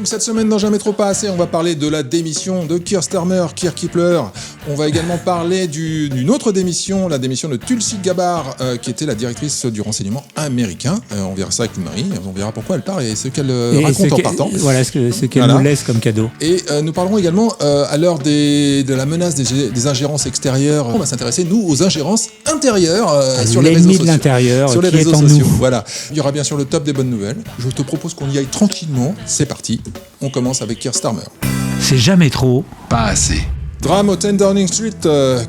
Cette semaine dans Jamais trop pas assez, on va parler de la démission de Keir Starmer, Keir Keepler. On va également parler d'une autre démission, la démission de Tulsi Gabbard, qui était la directrice du renseignement américain. On verra ça avec Marie, on verra pourquoi elle part et ce qu'elle raconte en partant. Voilà ce qu'elle nous laisse comme cadeau. Et nous parlerons également, à l'heure de la menace des ingérences extérieures, on va s'intéresser, nous, aux ingérences intérieures sur les réseaux sociaux. L'ennemi de l'intérieur, sur les qui réseaux est en sociaux. nous. Voilà. Il y aura bien sûr le top des bonnes nouvelles. Je te propose qu'on y aille tranquillement. C'est parti. On commence avec Keir Starmer. C'est jamais trop pas assez. Drame au 10 Downing Street,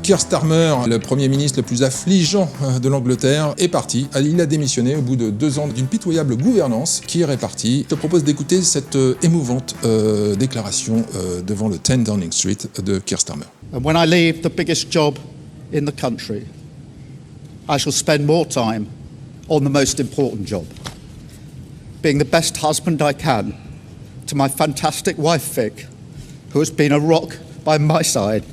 Keir Starmer, le Premier ministre le plus affligeant de l'Angleterre, est parti. Il a démissionné au bout de 2 ans d'une pitoyable gouvernance. Keir est parti. Je te propose d'écouter cette émouvante déclaration devant le 10 Downing Street de Keir Starmer. And when I leave the biggest job in the country, I shall spend more time on the most important job, being the best husband I can to my fantastic wife Vic, who has been a rock by my side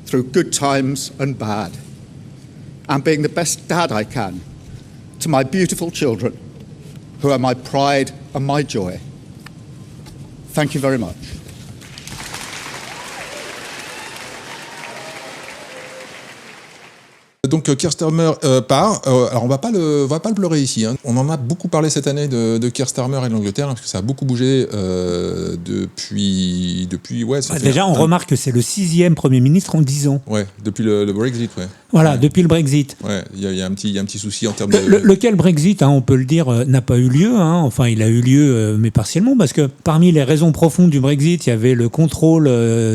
through good times and bad, and being the best dad I can to my beautiful children, who are my pride and my joy. Thank you very much. Donc Keir Starmer part. Alors on va pas le pleurer ici. Hein. On en a beaucoup parlé cette année de Keir Starmer et de l'Angleterre, parce que ça a beaucoup bougé depuis. Ouais. Déjà, on remarque que c'est le 6e Premier ministre en 10 ans. Ouais, depuis le Brexit, ouais. Voilà, depuis le Brexit. Ouais, il y a un petit souci en termes de. Lequel Brexit, on peut le dire, n'a pas eu lieu. Enfin, il a eu lieu, mais partiellement, parce que parmi les raisons profondes du Brexit, il y avait le contrôle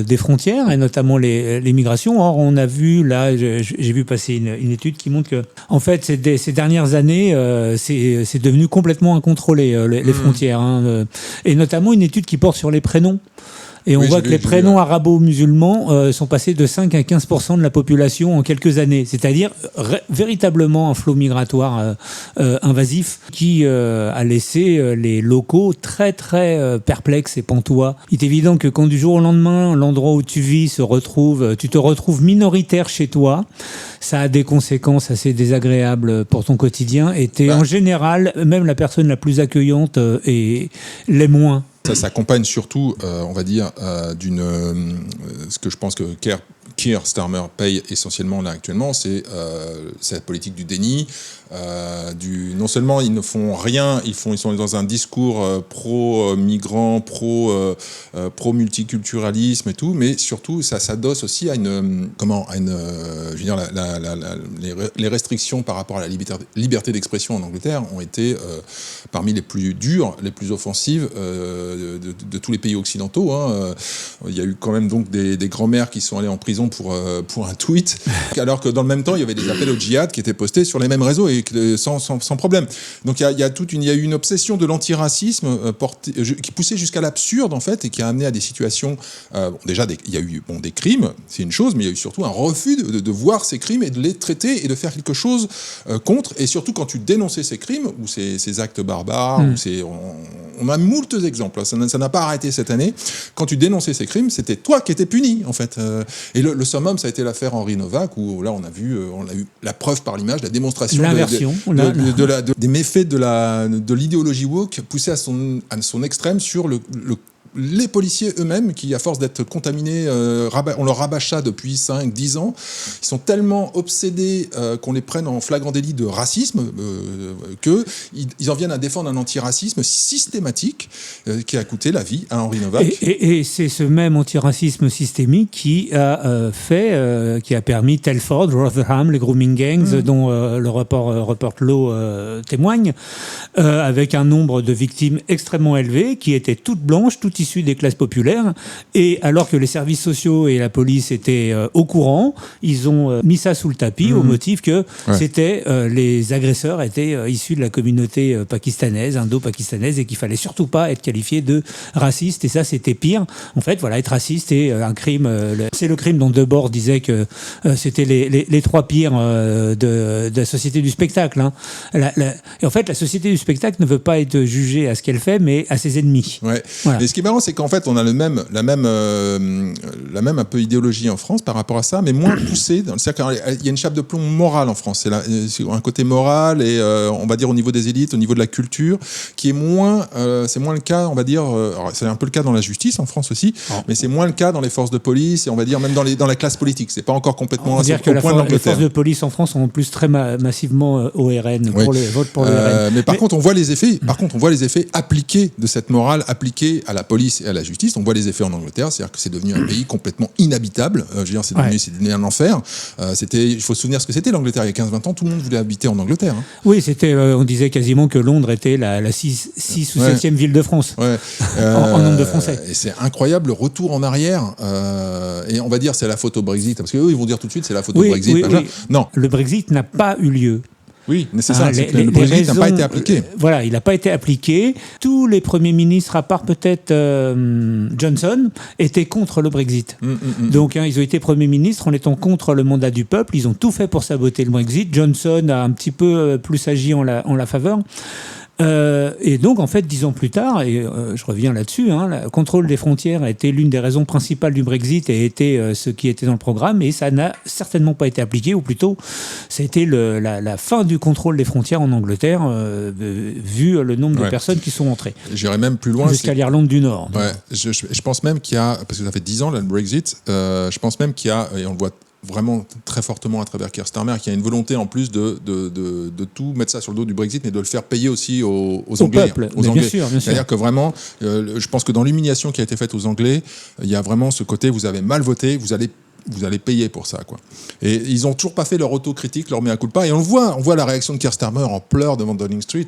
des frontières, et notamment les migrations. Or, on a vu, là, j'ai vu passer une étude qui montre que, en fait, ces dernières années, c'est devenu complètement incontrôlé, les frontières. Et notamment une étude qui porte sur les prénoms. Et on voit que les prénoms arabo-musulmans sont passés de 5 à 15% de la population en quelques années. C'est-à-dire véritablement un flot migratoire invasif qui a laissé les locaux très très perplexes et pantois. Il est évident que quand du jour au lendemain, l'endroit où tu vis tu te retrouves minoritaire chez toi, ça a des conséquences assez désagréables pour ton quotidien. Et t'es en général, même la personne la plus accueillante l'est moins. Ça s'accompagne surtout, on va dire, ce que je pense que Keir Starmer paye essentiellement là actuellement, c'est cette politique du déni. Non seulement ils ne font rien, ils sont dans un discours pro-migrants, pro-multiculturalisme et tout, mais surtout ça s'adosse aussi à les restrictions par rapport à la liberté d'expression en Angleterre ont été parmi les plus dures, les plus offensives de tous les pays occidentaux. Il y a eu quand même donc des grands-mères qui sont allées en prison pour un tweet, alors que dans le même temps il y avait des appels au djihad qui étaient postés sur les mêmes réseaux et sans problème. Donc il y a eu une obsession de l'antiracisme qui poussait jusqu'à l'absurde en fait, et qui a amené à des situations. Déjà il y a eu des crimes, c'est une chose, mais il y a eu surtout un refus de voir ces crimes et de les traiter et de faire quelque chose contre. Et surtout quand tu dénonçais ces crimes ou ces actes barbares, on a moult exemples. Ça n'a pas arrêté cette année. Quand tu dénonçais ces crimes, c'était toi qui étais puni en fait. Et le summum, ça a été l'affaire Henri Novak, où là on a eu la preuve par l'image, la démonstration des méfaits de l'idéologie woke poussée à son extrême sur les policiers eux-mêmes, qui, à force d'être contaminés, on leur rabâche ça depuis 5-10 ans. Ils sont tellement obsédés qu'on les prenne en flagrant délit de racisme qu'ils en viennent à défendre un antiracisme systématique qui a coûté la vie à Henri Novak. Et c'est ce même antiracisme systémique qui a permis Telford, Rotherham, les grooming gangs, dont le Rupert Lowe témoigne, avec un nombre de victimes extrêmement élevé, qui étaient toutes blanches, toutes issus des classes populaires, et alors que les services sociaux et la police étaient au courant, ils ont mis ça sous le tapis au motif que les agresseurs étaient issus de la communauté pakistanaise, indo-pakistanaise, et qu'il fallait surtout pas être qualifié de raciste, et ça c'était pire. En fait, voilà, être raciste est un crime. C'est le crime dont Debord disait que c'était les 3 pires de la société du spectacle. Et en fait, la société du spectacle ne veut pas être jugée à ce qu'elle fait, mais à ses ennemis. Ouais. Voilà. Et ce qui différence, c'est qu'en fait, on a la même un peu idéologie en France par rapport à ça, mais moins poussée. C'est-à-dire qu'il y a une chape de plomb morale en France. C'est un côté moral et on va dire au niveau des élites, au niveau de la culture, qui est moins. C'est moins le cas, on va dire. Alors, c'est un peu le cas dans la justice en France aussi, mais c'est moins le cas dans les forces de police et on va dire même dans la classe politique. C'est pas encore complètement. On va dire que les forces de police en France sont en plus très massivement au RN, pour les votes pour le RN. Mais par contre, on voit les effets. Par contre, on voit les effets appliqués de cette morale appliquée à la police et à la justice. On voit les effets en Angleterre, c'est-à-dire que c'est devenu un pays complètement inhabitable. Je veux dire, c'est devenu un enfer. Il faut se souvenir ce que c'était l'Angleterre il y a 15-20 ans. Tout le monde voulait habiter en Angleterre. Hein. Oui, c'était. On disait quasiment que Londres était la 6 ou 7e ville de France en nombre de Français. Et c'est incroyable le retour en arrière. Et on va dire c'est la faute au Brexit, parce qu'eux ils vont dire tout de suite c'est la faute au Brexit. Oui. Non, le Brexit n'a pas eu lieu. Oui, mais c'est ça. Le Brexit n'a pas été appliqué. Voilà, il n'a pas été appliqué. Tous les premiers ministres, à part peut-être Johnson, étaient contre le Brexit. Donc, ils ont été premiers ministres en étant contre le mandat du peuple. Ils ont tout fait pour saboter le Brexit. Johnson a un petit peu plus agi en la faveur. Et donc, en fait, 10 ans plus tard, et je reviens là-dessus, le contrôle des frontières a été l'une des raisons principales du Brexit et était ce qui était dans le programme, et ça n'a certainement pas été appliqué, ou plutôt, c'était la fin du contrôle des frontières en Angleterre, vu le nombre de personnes qui sont entrées. J'irais même plus loin. Jusqu'à l'Irlande du Nord. Ouais, je pense même qu'il y a, parce que ça fait 10 ans, là, le Brexit, je pense même qu'il y a, et on le voit vraiment très fortement à travers Keir Starmer, qui a une volonté en plus de tout mettre ça sur le dos du Brexit, mais de le faire payer aussi aux Anglais. Peuple, aux Anglais. Bien sûr. C'est-à-dire que vraiment, je pense que dans l'humiliation qui a été faite aux Anglais, il y a vraiment ce côté, vous avez mal voté, vous allez payer pour ça, quoi. Et ils ont toujours pas fait leur autocritique, leur mea culpa. Et on voit la réaction de Keir Starmer en pleurs devant Downing Street.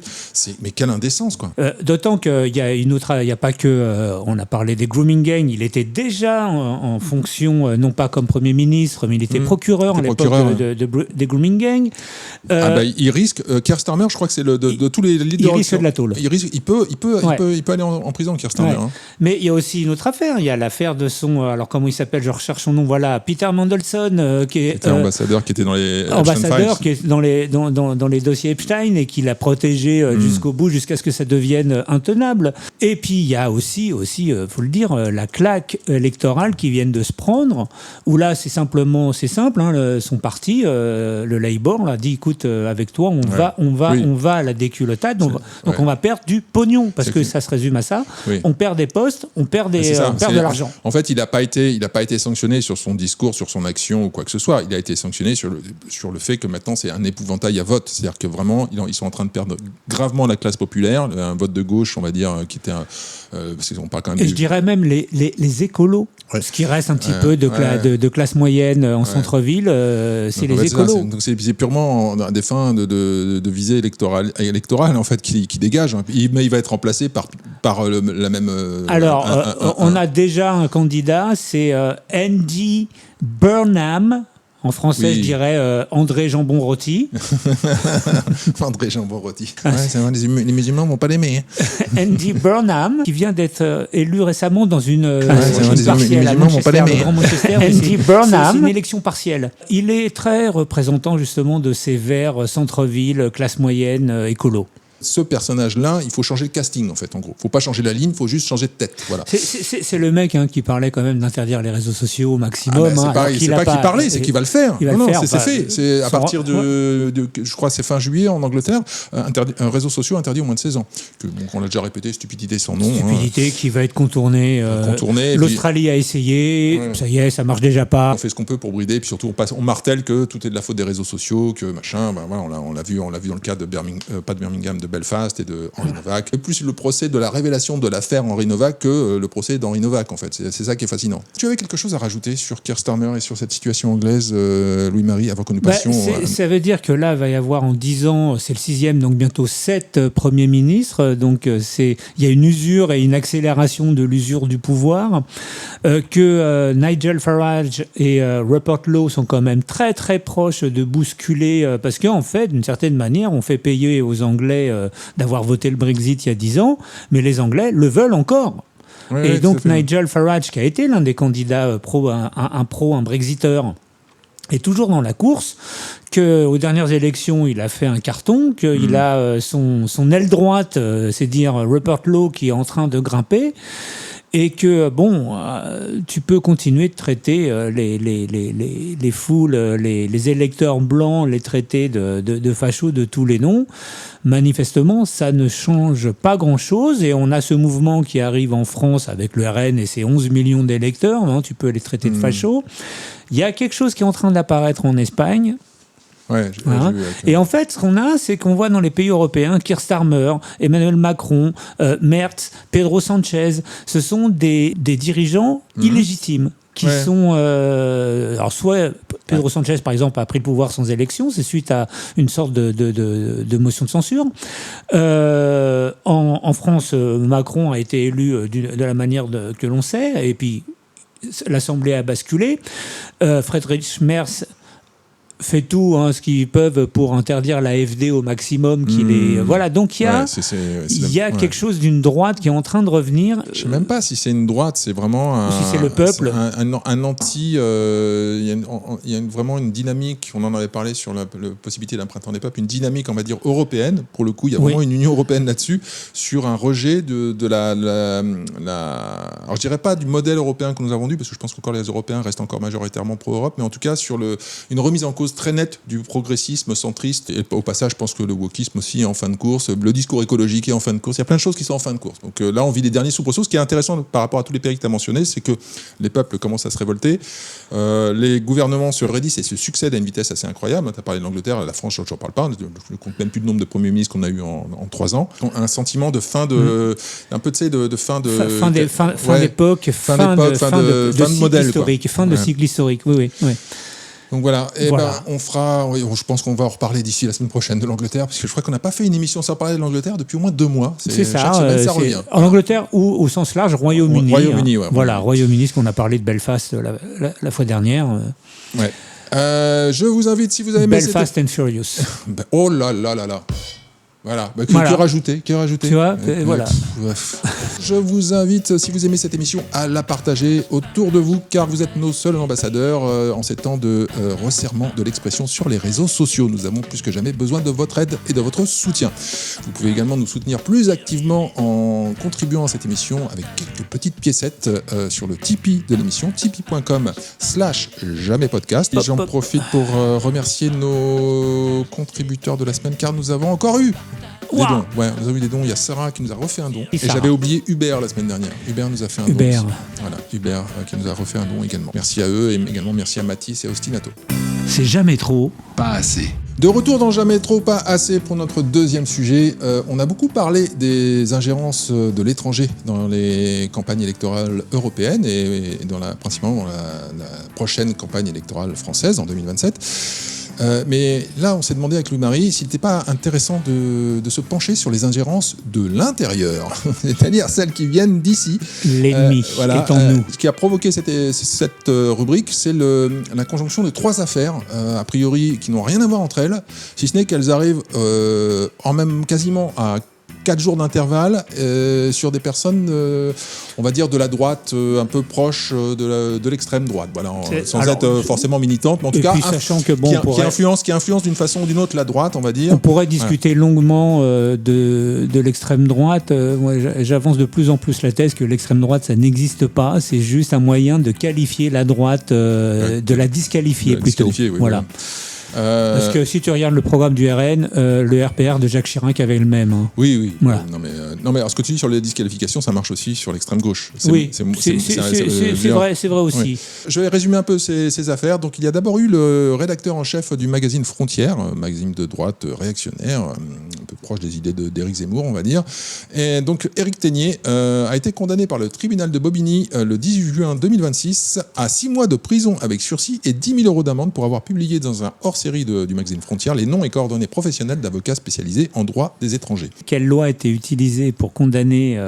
Mais quelle indécence, quoi. D'autant qu'il y a il n'y a pas que, on a parlé des grooming gangs. Il était déjà en fonction, non pas comme Premier ministre, mais il était procureur à l'époque des grooming gangs. Il risque, Keir Starmer, je crois que c'est de tous les leaders. Il risque de la tôle. Il peut aller en prison, Keir Starmer. Ouais. Mais il y a aussi une autre affaire. Il y a l'affaire de son, alors comment il s'appelle, je recherche son nom, voilà, Peter Mandelson, qui est ambassadeur, qui était dans les ambassadeur, qui est dans les dossiers Epstein et qui l'a protégé jusqu'au bout, jusqu'à ce que ça devienne intenable. Et puis il y a aussi, faut le dire, la claque électorale qui vient de se prendre, où là c'est simple, son parti, le Labour, là, dit écoute, avec toi on va à la déculottade, donc on va perdre du pognon, parce que ça se résume à ça. On perd des postes, on perd de l'argent. En fait, il n'a pas été sanctionné sur son discours, sur son action ou quoi que ce soit. Il a été sanctionné sur le fait que maintenant c'est un épouvantail à vote. C'est-à-dire que vraiment ils sont en train de perdre gravement la classe populaire, un vote de gauche, on va dire, qui était parce qu'on parle quand même. Et je dirais même les écolos. Ce qui reste un petit peu de classe moyenne en centre-ville, c'est les écolos. Donc c'est purement à des fins de visée électorale en fait qui dégage. Mais il va être remplacé par la même. Alors, on a déjà un candidat, c'est Andy Burnham. En français, je dirais André Jambon-Rôti. André Jambon-Rôti. Les musulmans ne vont pas l'aimer. Andy Burnham, qui vient d'être élu récemment dans une partielle à Manchester, le Grand Manchester. Andy Burnham, c'est une élection partielle. Il est très représentant justement de ces verts centre-ville, classe moyenne, écolo. Ce personnage-là, il faut changer le casting, en fait, en gros. Il ne faut pas changer la ligne, il faut juste changer de tête. Voilà. C'est le mec qui parlait quand même d'interdire les réseaux sociaux au maximum. C'est pas qu'il parlait, c'est qu'il va le faire. C'est fait. C'est à partir je crois, c'est fin juillet en Angleterre, un réseau social interdit au moins de 16 ans. On l'a déjà répété, stupidité sans nom. Stupidité qui va être contournée. L'Australie a essayé, ça y est, ça marche déjà pas. On fait ce qu'on peut pour brider, et puis surtout on martèle que tout est de la faute des réseaux sociaux, que machin. On l'a vu dans le cas de Birmingham, de Belfast et de Henri Novak. Et plus le procès de la révélation de l'affaire Henri Novak que le procès d'Henri Novak, en fait. C'est ça qui est fascinant. Tu avais quelque chose à rajouter sur Keir Starmer et sur cette situation anglaise, Louis-Marie, avant que nous passions... Ça veut dire que là, il va y avoir en 10 ans, c'est le 6e, donc bientôt 7 premiers ministres. Donc il y a une usure et une accélération de l'usure du pouvoir. Que Nigel Farage et Rupert Lowe sont quand même très très proches de bousculer, parce qu'en fait, d'une certaine manière, on fait payer aux Anglais d'avoir voté le Brexit il y a 10 ans, mais les Anglais le veulent encore. Et donc Nigel Farage, qui a été l'un des candidats un brexiteur, est toujours dans la course, qu'aux dernières élections, il a fait un carton, qu'il a son aile droite, c'est dire Rupert Lowe, qui est en train de grimper. et que, tu peux continuer de traiter les foules, les électeurs blancs, les traiter de fachos de tous les noms. Manifestement, ça ne change pas grand-chose, et on a ce mouvement qui arrive en France avec le RN et ses 11 millions d'électeurs, hein, tu peux les traiter de fachos. Il y a quelque chose qui est en train d'apparaître en Espagne. Ouais, Hein. Et en fait, ce qu'on a, c'est qu'on voit dans les pays européens, Keir Starmer, Emmanuel Macron, Merz, Pedro Sanchez, ce sont des dirigeants illégitimes qui sont... alors soit Pedro Sanchez, par exemple, a pris le pouvoir sans élection, c'est suite à une sorte de motion de censure. En France, Macron a été élu de la manière que l'on sait, et puis l'Assemblée a basculé. Friedrich Merz fait tout ce qu'ils peuvent pour interdire l'AfD au maximum. Voilà, donc il y a quelque chose d'une droite qui est en train de revenir. Je ne sais même pas si c'est une droite, c'est vraiment si c'est le peuple. un anti... Il y a vraiment une dynamique, on en avait parlé sur la possibilité d'un printemps des peuples, une dynamique, on va dire, européenne. Pour le coup, il y a vraiment une Union européenne là-dessus, sur un rejet de la... Alors je dirais pas du modèle européen que nous avons dû, parce que je pense qu'encore les Européens restent encore majoritairement pro-Europe, mais en tout cas sur une remise en cause très nette du progressisme centriste, et au passage je pense que le wokisme aussi est en fin de course, le discours écologique est en fin de course, il y a plein de choses qui sont en fin de course. Donc là on vit les derniers soubresauts. Ce qui est intéressant par rapport à tous les pays que tu as mentionnés, c'est que les peuples commencent à se révolter, les gouvernements se raidissent et se succèdent à une vitesse assez incroyable. Tu as parlé de l'Angleterre, la France je ne parle pas, je ne compte même plus le nombre de premiers ministres qu'on a eu en 3 ans. Un sentiment de fin de... un peu de fin de... Fin d'époque, fin de modèle historique, fin de cycle historique, oui. Donc voilà, je pense qu'on va en reparler d'ici la semaine prochaine de l'Angleterre, parce que je crois qu'on n'a pas fait une émission sans parler de l'Angleterre depuis au moins 2 mois. C'est ça, chaque semaine, ça revient. En Angleterre ou au sens large, Royaume-Uni. Voilà, Royaume-Uni, ce qu'on a parlé de Belfast la fois dernière. Ouais. Je vous invite, si vous avez aimé Belfast and Furious. Oh là là là là. Voilà, que rajouter. Tu vois, voilà. Je vous invite, si vous aimez cette émission, à la partager autour de vous, car vous êtes nos seuls ambassadeurs en ces temps de resserrement de l'expression sur les réseaux sociaux. Nous avons plus que jamais besoin de votre aide et de votre soutien. Vous pouvez également nous soutenir plus activement en contribuant à cette émission avec quelques petites piécettes sur le Tipeee de l'émission, tipeee.com/jamaitpodcast. Et j'en profite pour remercier nos contributeurs de la semaine, car nous avons encore eu des dons. Nous avons eu des dons. Il y a Sarah qui nous a refait un don. Et j'avais oublié Hubert la semaine dernière. Hubert nous a fait un don. Voilà, Hubert qui nous a refait un don également. Merci à eux, et également merci à Mathis et à Ostinato. C'est jamais trop, pas assez. De retour dans Jamais trop, pas assez pour notre deuxième sujet. On a beaucoup parlé des ingérences de l'étranger dans les campagnes électorales européennes et principalement dans la prochaine campagne électorale française en 2027. Mais là, on s'est demandé avec Louis-Marie s'il n'était pas intéressant de se pencher sur les ingérences de l'intérieur, c'est-à-dire celles qui viennent d'ici. L'ennemi est en nous. Ce qui a provoqué cette rubrique, c'est la conjonction de 3 affaires, a priori, qui n'ont rien à voir entre elles, si ce n'est qu'elles arrivent quasiment à 4 jours d'intervalle sur des personnes, on va dire, de la droite, un peu proche de l'extrême droite, voilà, sans être forcément militante, mais en tout cas, sachant que, qui influence d'une façon ou d'une autre la droite, on va dire. On pourrait discuter longuement de l'extrême droite. Moi, j'avance de plus en plus la thèse que l'extrême droite, ça n'existe pas, c'est juste un moyen de qualifier la droite, de la disqualifier plutôt. Voilà. Parce que si tu regardes le programme du RN, le RPR de Jacques Chirac avait le même. Hein. Oui. Voilà. Non mais alors, ce que tu dis sur les disqualifications, ça marche aussi sur l'extrême gauche. C'est vrai aussi. Oui. Je vais résumer un peu ces affaires. Donc il y a d'abord eu le rédacteur en chef du magazine Frontières, magazine de droite réactionnaire, un peu proche des idées d'Éric Zemmour, on va dire. Et donc Éric Ténier a été condamné par le tribunal de Bobigny le 18 juin 2026 à 6 mois de prison avec sursis et 10 000 € d'amende pour avoir publié dans un hors-série du magazine Frontières les noms et coordonnées professionnelles d'avocats spécialisés en droit des étrangers. Quelle loi a été utilisée pour condamner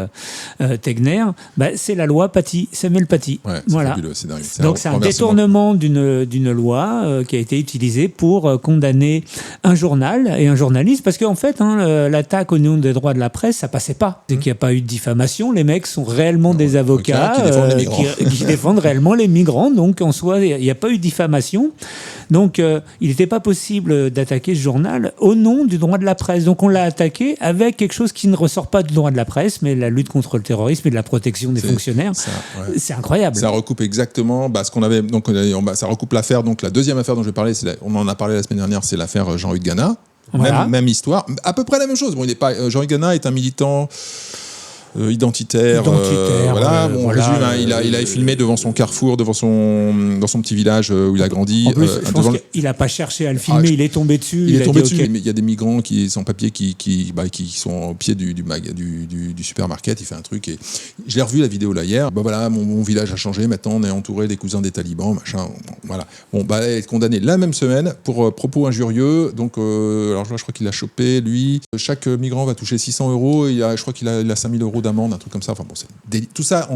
Tegner ? C'est la loi Paty, Samuel Paty. Ouais, c'est fabuleux, c'est dingue. Donc c'est un détournement d'une loi qui a été utilisée pour condamner un journal et un journaliste, parce qu'en fait, l'attaque au nom des droits de la presse, ça passait pas. C'est qu'il n'y a pas eu de diffamation. Les mecs sont réellement des avocats qui défendent les migrants. qui défendent réellement les migrants. Donc, en soi, il n'y a pas eu de diffamation. Donc, il n'était pas possible d'attaquer ce journal au nom du droit de la presse. Donc, on l'a attaqué avec quelque chose qui ne ressort pas du droit de la presse, mais la lutte contre le terrorisme et de la protection des fonctionnaires. C'est incroyable. Ça recoupe exactement ce qu'on avait. Donc, ça recoupe l'affaire. Donc, la deuxième affaire dont je vais parler, on en a parlé la semaine dernière, c'est l'affaire Jean-Hugues Gana. Voilà. Même histoire, à peu près la même chose. Bon, Jean-Hugues Gana est un militant identitaire. Voilà. Résume, hein, il a filmé devant son carrefour, dans son petit village où il a grandi. En plus, je pense qu'il n'a pas cherché à le filmer, il est tombé dessus. Il est tombé dessus. Il y a des migrants sans papier qui sont au pied du supermarket. Il fait un truc et je l'ai revu la vidéo là hier. Voilà, mon village a changé. Maintenant, on est entouré des cousins des talibans, machin. Voilà. Bon, elle est condamnée la même semaine pour propos injurieux. Donc, alors je crois qu'il a chopé lui. Chaque migrant va toucher 600 €. Je crois qu'il a 5000 € d'amende, un truc comme ça. Enfin bon, tout ça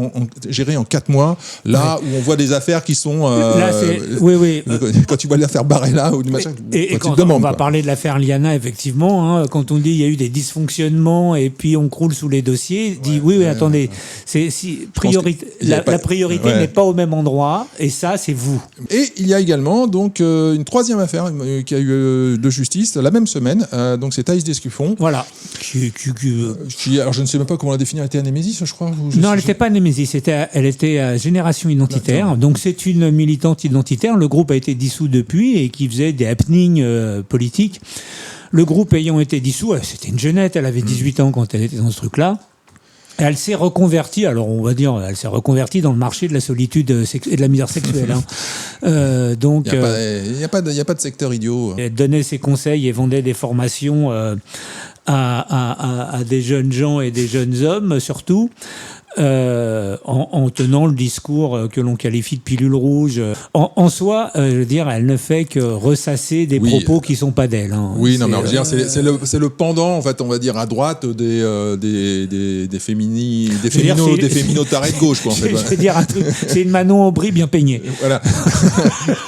géré en 4 mois. Là où on voit des affaires qui sont. Là, oui. Quand tu vois l'affaire Barella ou du machin. Et quand on va parler de l'affaire Liana, effectivement, quand on dit il y a eu des dysfonctionnements et puis on croule sous les dossiers, attendez, la priorité n'est pas au même endroit et ça, c'est vous. Et il y a également donc une troisième affaire qui a eu de justice la même semaine. Donc c'est Thaïs Descuffon. Voilà. Alors je ne sais même pas comment la définir. Elle était à Némésis, je crois. Non, elle n'était pas à Némésis. Elle était à Génération Identitaire. D'accord. Donc c'est une militante identitaire. Le groupe a été dissous depuis et qui faisait des happenings politiques. Le groupe ayant été dissous, c'était une jeunette. Elle avait 18 ans quand elle était dans ce truc-là. Elle s'est reconvertie, alors on va dire, elle s'est reconvertie dans le marché de la solitude et de la misère sexuelle. Donc, il n'y a pas de secteur idiot. Elle donnait ses conseils et vendait des formations à des jeunes gens et des jeunes hommes, surtout. En tenant le discours que l'on qualifie de pilule rouge. En soi, je veux dire, elle ne fait que ressasser des propos qui sont pas d'elle. Hein. Oui, non, mais je veux dire, c'est le pendant, en fait, on va dire à droite des féminotarés de gauche, quoi. En fait, je vais dire un truc, c'est une Manon Aubry bien peignée. Voilà,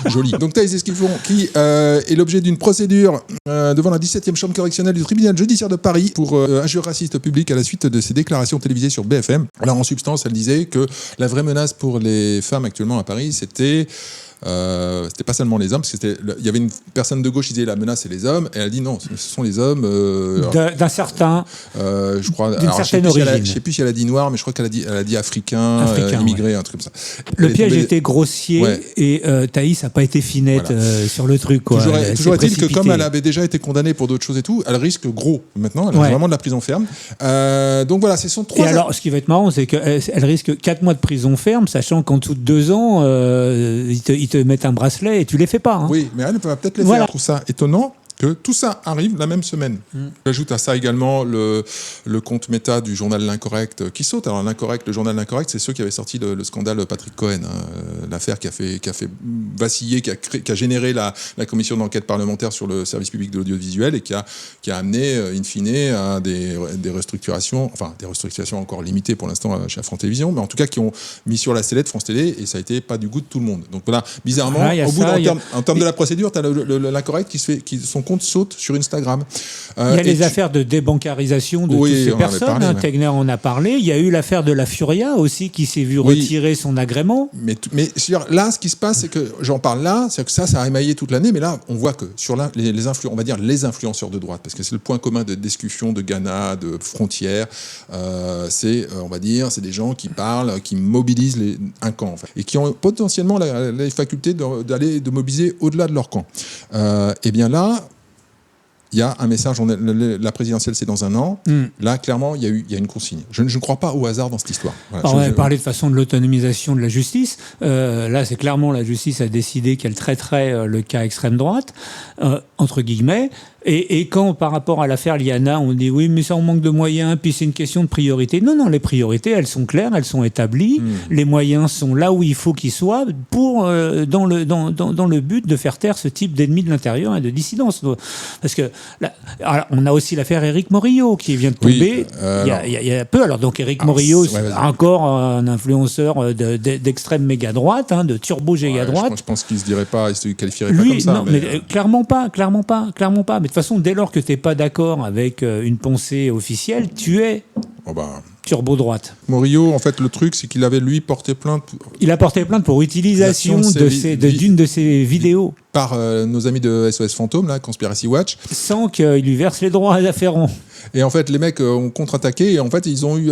joli. Donc Thaïs Descuffon, qui est l'objet d'une procédure devant la 17e chambre correctionnelle du tribunal judiciaire de Paris pour injure raciste publique à la suite de ses déclarations télévisées sur BFM. Alors en substance, elle disait que la vraie menace pour les femmes actuellement à Paris, c'était pas seulement les hommes, parce qu'il y avait une personne de gauche qui disait la menace c'est les hommes, et elle dit non, ce sont les hommes d'un certain, je crois, d'une certaine origine. Je sais plus si elle a dit noir, mais je crois qu'elle a dit africain immigré, un truc comme ça. Le piège était grossier et Thaïs n'a pas été finette sur le truc. Quoi. Toujours est-il que comme elle avait déjà été condamnée pour d'autres choses et tout, elle risque gros. Maintenant, elle a vraiment de la prison ferme. Donc voilà, c'est son 3 ans. Et alors, ce qui va être marrant, c'est qu'elle risque 4 mois de prison ferme, sachant qu'en dessous de 2 ans, ils te mettent un bracelet et tu les fais pas. Hein. Oui, mais elle va peut-être les faire. Je trouve ça étonnant que tout ça arrive la même semaine. J'ajoute à ça également le compte méta du journal L'Incorrect qui saute. Alors le journal L'Incorrect, c'est ceux qui avaient sorti le scandale Patrick Cohen, l'affaire qui a fait vaciller, qui a généré la commission d'enquête parlementaire sur le service public de l'audiovisuel et qui a amené in fine à des restructurations, enfin des restructurations encore limitées pour l'instant chez France Télévisions, mais en tout cas qui ont mis sur la sellette France Télé et ça a été pas du goût de tout le monde. Donc voilà, bizarrement, en termes de la procédure, tu as L'Incorrect son compte saute sur Instagram. Il y a les affaires de débancarisation de toutes ces personnes. Tegner en a parlé. Il y a eu l'affaire de la Furia aussi qui s'est vu retirer son agrément. Mais là, ce qui se passe, c'est que j'en parle là, c'est que ça a émaillé toute l'année. Mais là, on voit que sur les influenceurs de droite, parce que c'est le point commun de discussion de Ghana, de frontières, c'est des gens qui parlent, qui mobilisent un camp, en fait, et qui ont potentiellement la faculté de mobiliser au-delà de leur camp. Et bien là, il y a un message, la présidentielle c'est dans un an. Là, clairement, il y a une consigne. Je ne crois pas au hasard dans cette histoire. Voilà, on a parlé de façon de l'autonomisation de la justice. Là, c'est clairement la justice a décidé qu'elle traiterait le cas extrême droite, entre guillemets. Et quand, par rapport à l'affaire Liana, on dit oui, mais ça, on manque de moyens, puis c'est une question de priorité. Non, les priorités, elles sont claires, elles sont établies. Les moyens sont là où il faut qu'ils soient dans le but de faire taire ce type d'ennemis de l'intérieur et de dissidence. Parce que là, alors, on a aussi l'affaire Éric Morillo qui vient de tomber il y a peu. Alors donc Éric Morillo, c'est encore un influenceur d'extrême méga droite, de turbo giga droite. Je pense qu'il se dirait pas, il se qualifierait pas comme ça. Non, mais clairement pas. Mais Mais de toute façon, dès lors que tu n'es pas d'accord avec une pensée officielle, tu es turbo-droite. Morillo, en fait, le truc, c'est qu'il avait, lui, porté plainte. Il a porté plainte pour utilisation d'une de ses vidéos. Par nos amis de SOS Fantôme, là, Conspiracy Watch. Sans qu'il lui verse les droits afférents. Et en fait, les mecs ont contre-attaqué et en fait, ils ont eu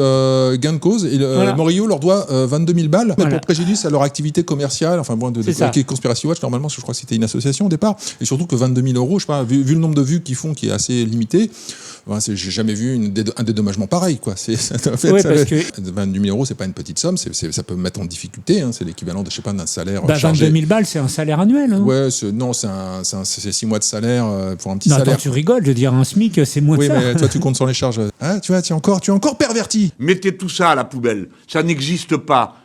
gain de cause. Et Morillo leur doit 22 000 balles pour préjudice à leur activité commerciale. Enfin, bon, de Conspiracy Watch, normalement, je crois que c'était une association au départ. Et surtout que 22 000 euros, je sais pas, vu le nombre de vues qu'ils font, qui est assez limité, j'ai jamais vu un dédommagement pareil, quoi. Parce que 22 000 euros, c'est pas une petite somme. Ça peut me mettre en difficulté. Hein, c'est l'équivalent de, je sais pas, d'un salaire. 22 000 balles, c'est un salaire annuel. Hein. Ouais, c'est 6 mois de salaire pour un petit salaire. Attends, tu rigoles, je veux dire, un SMIC, c'est moins de ça. Oui, mais toi, tu comptes sur les charges. Ah, tu es encore perverti. Mettez tout ça à la poubelle. Ça n'existe pas.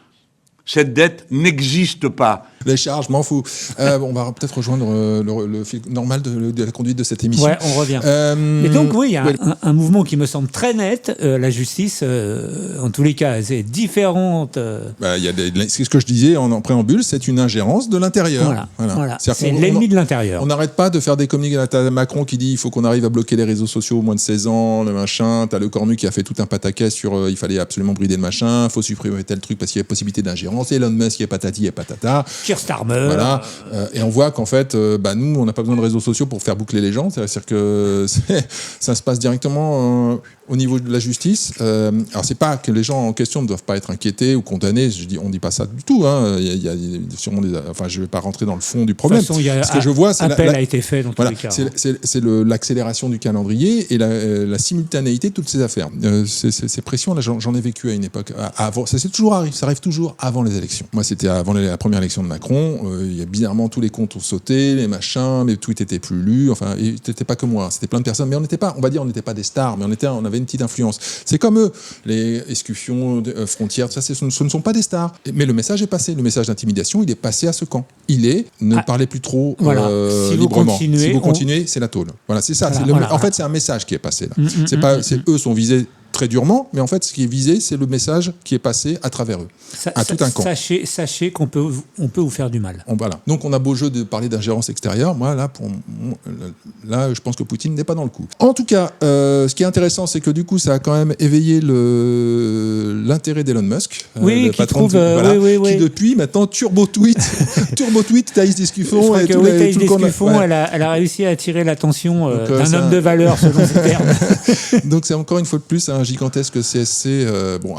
Cette dette n'existe pas. Les charges, m'en fous. On va peut-être rejoindre le fil normal de la conduite de cette émission. Ouais, on revient. Et donc, oui, il y a un mouvement qui me semble très net. La justice, en tous les cas, c'est différente. C'est ce que je disais en préambule, c'est une ingérence de l'intérieur. Voilà. C'est l'ennemi de l'intérieur. On n'arrête pas de faire des communiqués. T'as Macron qui dit il faut qu'on arrive à bloquer les réseaux sociaux au moins de 16 ans, le machin. T'as le Cornu qui a fait tout un pataquès sur il fallait absolument brider le machin, il faut supprimer tel truc parce qu'il y a possibilité d'ingérence. Elon Musk qui est patati et patata. Starmer. Voilà. Et on voit qu'en fait, nous, on n'a pas besoin de réseaux sociaux pour faire boucler les gens. C'est-à-dire que ça se passe directement au niveau de la justice. Alors, c'est pas que les gens en question ne doivent pas être inquiétés ou condamnés. On dit pas ça du tout. Hein. Il y a sûrement je vais pas rentrer dans le fond du problème. De toute façon, ce que je vois, c'est appel a été fait dans tous les cas. C'est l'accélération du calendrier et la simultanéité de toutes ces affaires. Ces pressions, là, j'en ai vécu à une époque. Avant, ça arrive toujours avant les élections. Moi, c'était avant la première élection de Macron. Il y a bizarrement tous les comptes ont sauté, les machins, les tweets étaient plus lus. Enfin, c'était pas que moi, c'était plein de personnes. Mais on n'était pas des stars, mais on avait une petite influence. C'est comme eux, les Escuffions, Frontières, ça, ce ne sont pas des stars. Mais le message est passé. Le message d'intimidation, il est passé à ce camp. Ne parlez plus trop librement. Si vous continuez, c'est la tôle. Voilà, c'est ça. En fait, c'est un message qui est passé là. Eux sont visés très durement, mais en fait, ce qui est visé, c'est le message qui est passé à travers eux, à tout un camp. Sachez qu'on peut vous faire du mal. Voilà. Donc, on a beau jeu de parler d'ingérence extérieure. Moi, là, je pense que Poutine n'est pas dans le coup. En tout cas, ce qui est intéressant, c'est que du coup, ça a quand même éveillé l'intérêt d'Elon Musk, le patron qui depuis maintenant turbo-tweet Thaïs Descuffon. Thaïs Descuffon, elle a réussi à attirer l'attention d'un homme de valeur, selon ses termes. Donc, c'est encore une fois de plus un gigantesque CSC.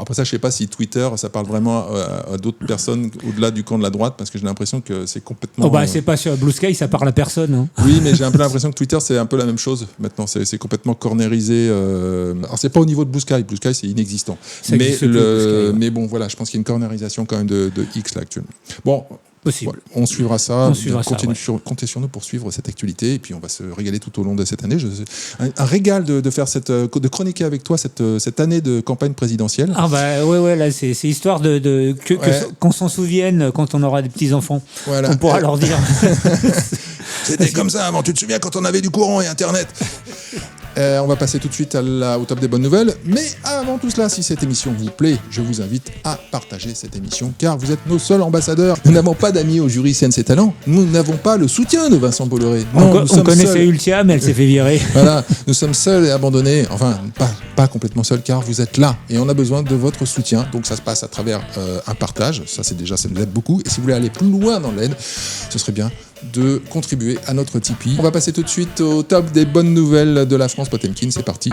Après ça, je sais pas si Twitter, ça parle vraiment à d'autres personnes au-delà du camp de la droite, parce que j'ai l'impression que c'est complètement... c'est pas sur Blue Sky, ça parle à personne. Hein. Oui, mais j'ai un peu l'impression que Twitter, c'est un peu la même chose maintenant. C'est complètement cornérisé. Alors, c'est pas au niveau de Blue Sky. Blue Sky, c'est inexistant. Mais bon, voilà, je pense qu'il y a une cornérisation quand même de X là actuellement. Bon. Possible. Voilà, on suivra ça. Comptez sur nous pour suivre cette actualité et puis on va se régaler tout au long de cette année. Un régal de faire de chroniquer avec toi cette année de campagne présidentielle. Ah là c'est histoire qu'on s'en souvienne quand on aura des petits enfants. Voilà. On pourra leur dire. C'était comme ça avant. Tu te souviens quand on avait du courant et Internet. On va passer tout de suite au top des bonnes nouvelles. Mais avant tout cela, si cette émission vous plaît, je vous invite à partager cette émission car vous êtes nos seuls ambassadeurs. Nous n'avons pas d'amis au jury CNC Talent. Nous n'avons pas le soutien de Vincent Bolloré. On connaissait Ultia, mais elle s'est fait virer. Voilà, nous sommes seuls et abandonnés. Enfin, pas complètement seuls car vous êtes là et on a besoin de votre soutien. Donc ça se passe à travers un partage. Ça nous aide beaucoup. Et si vous voulez aller plus loin dans l'aide, ce serait bien de contribuer à notre Tipeee. On va passer tout de suite au top des bonnes nouvelles de la France Potemkin. C'est parti.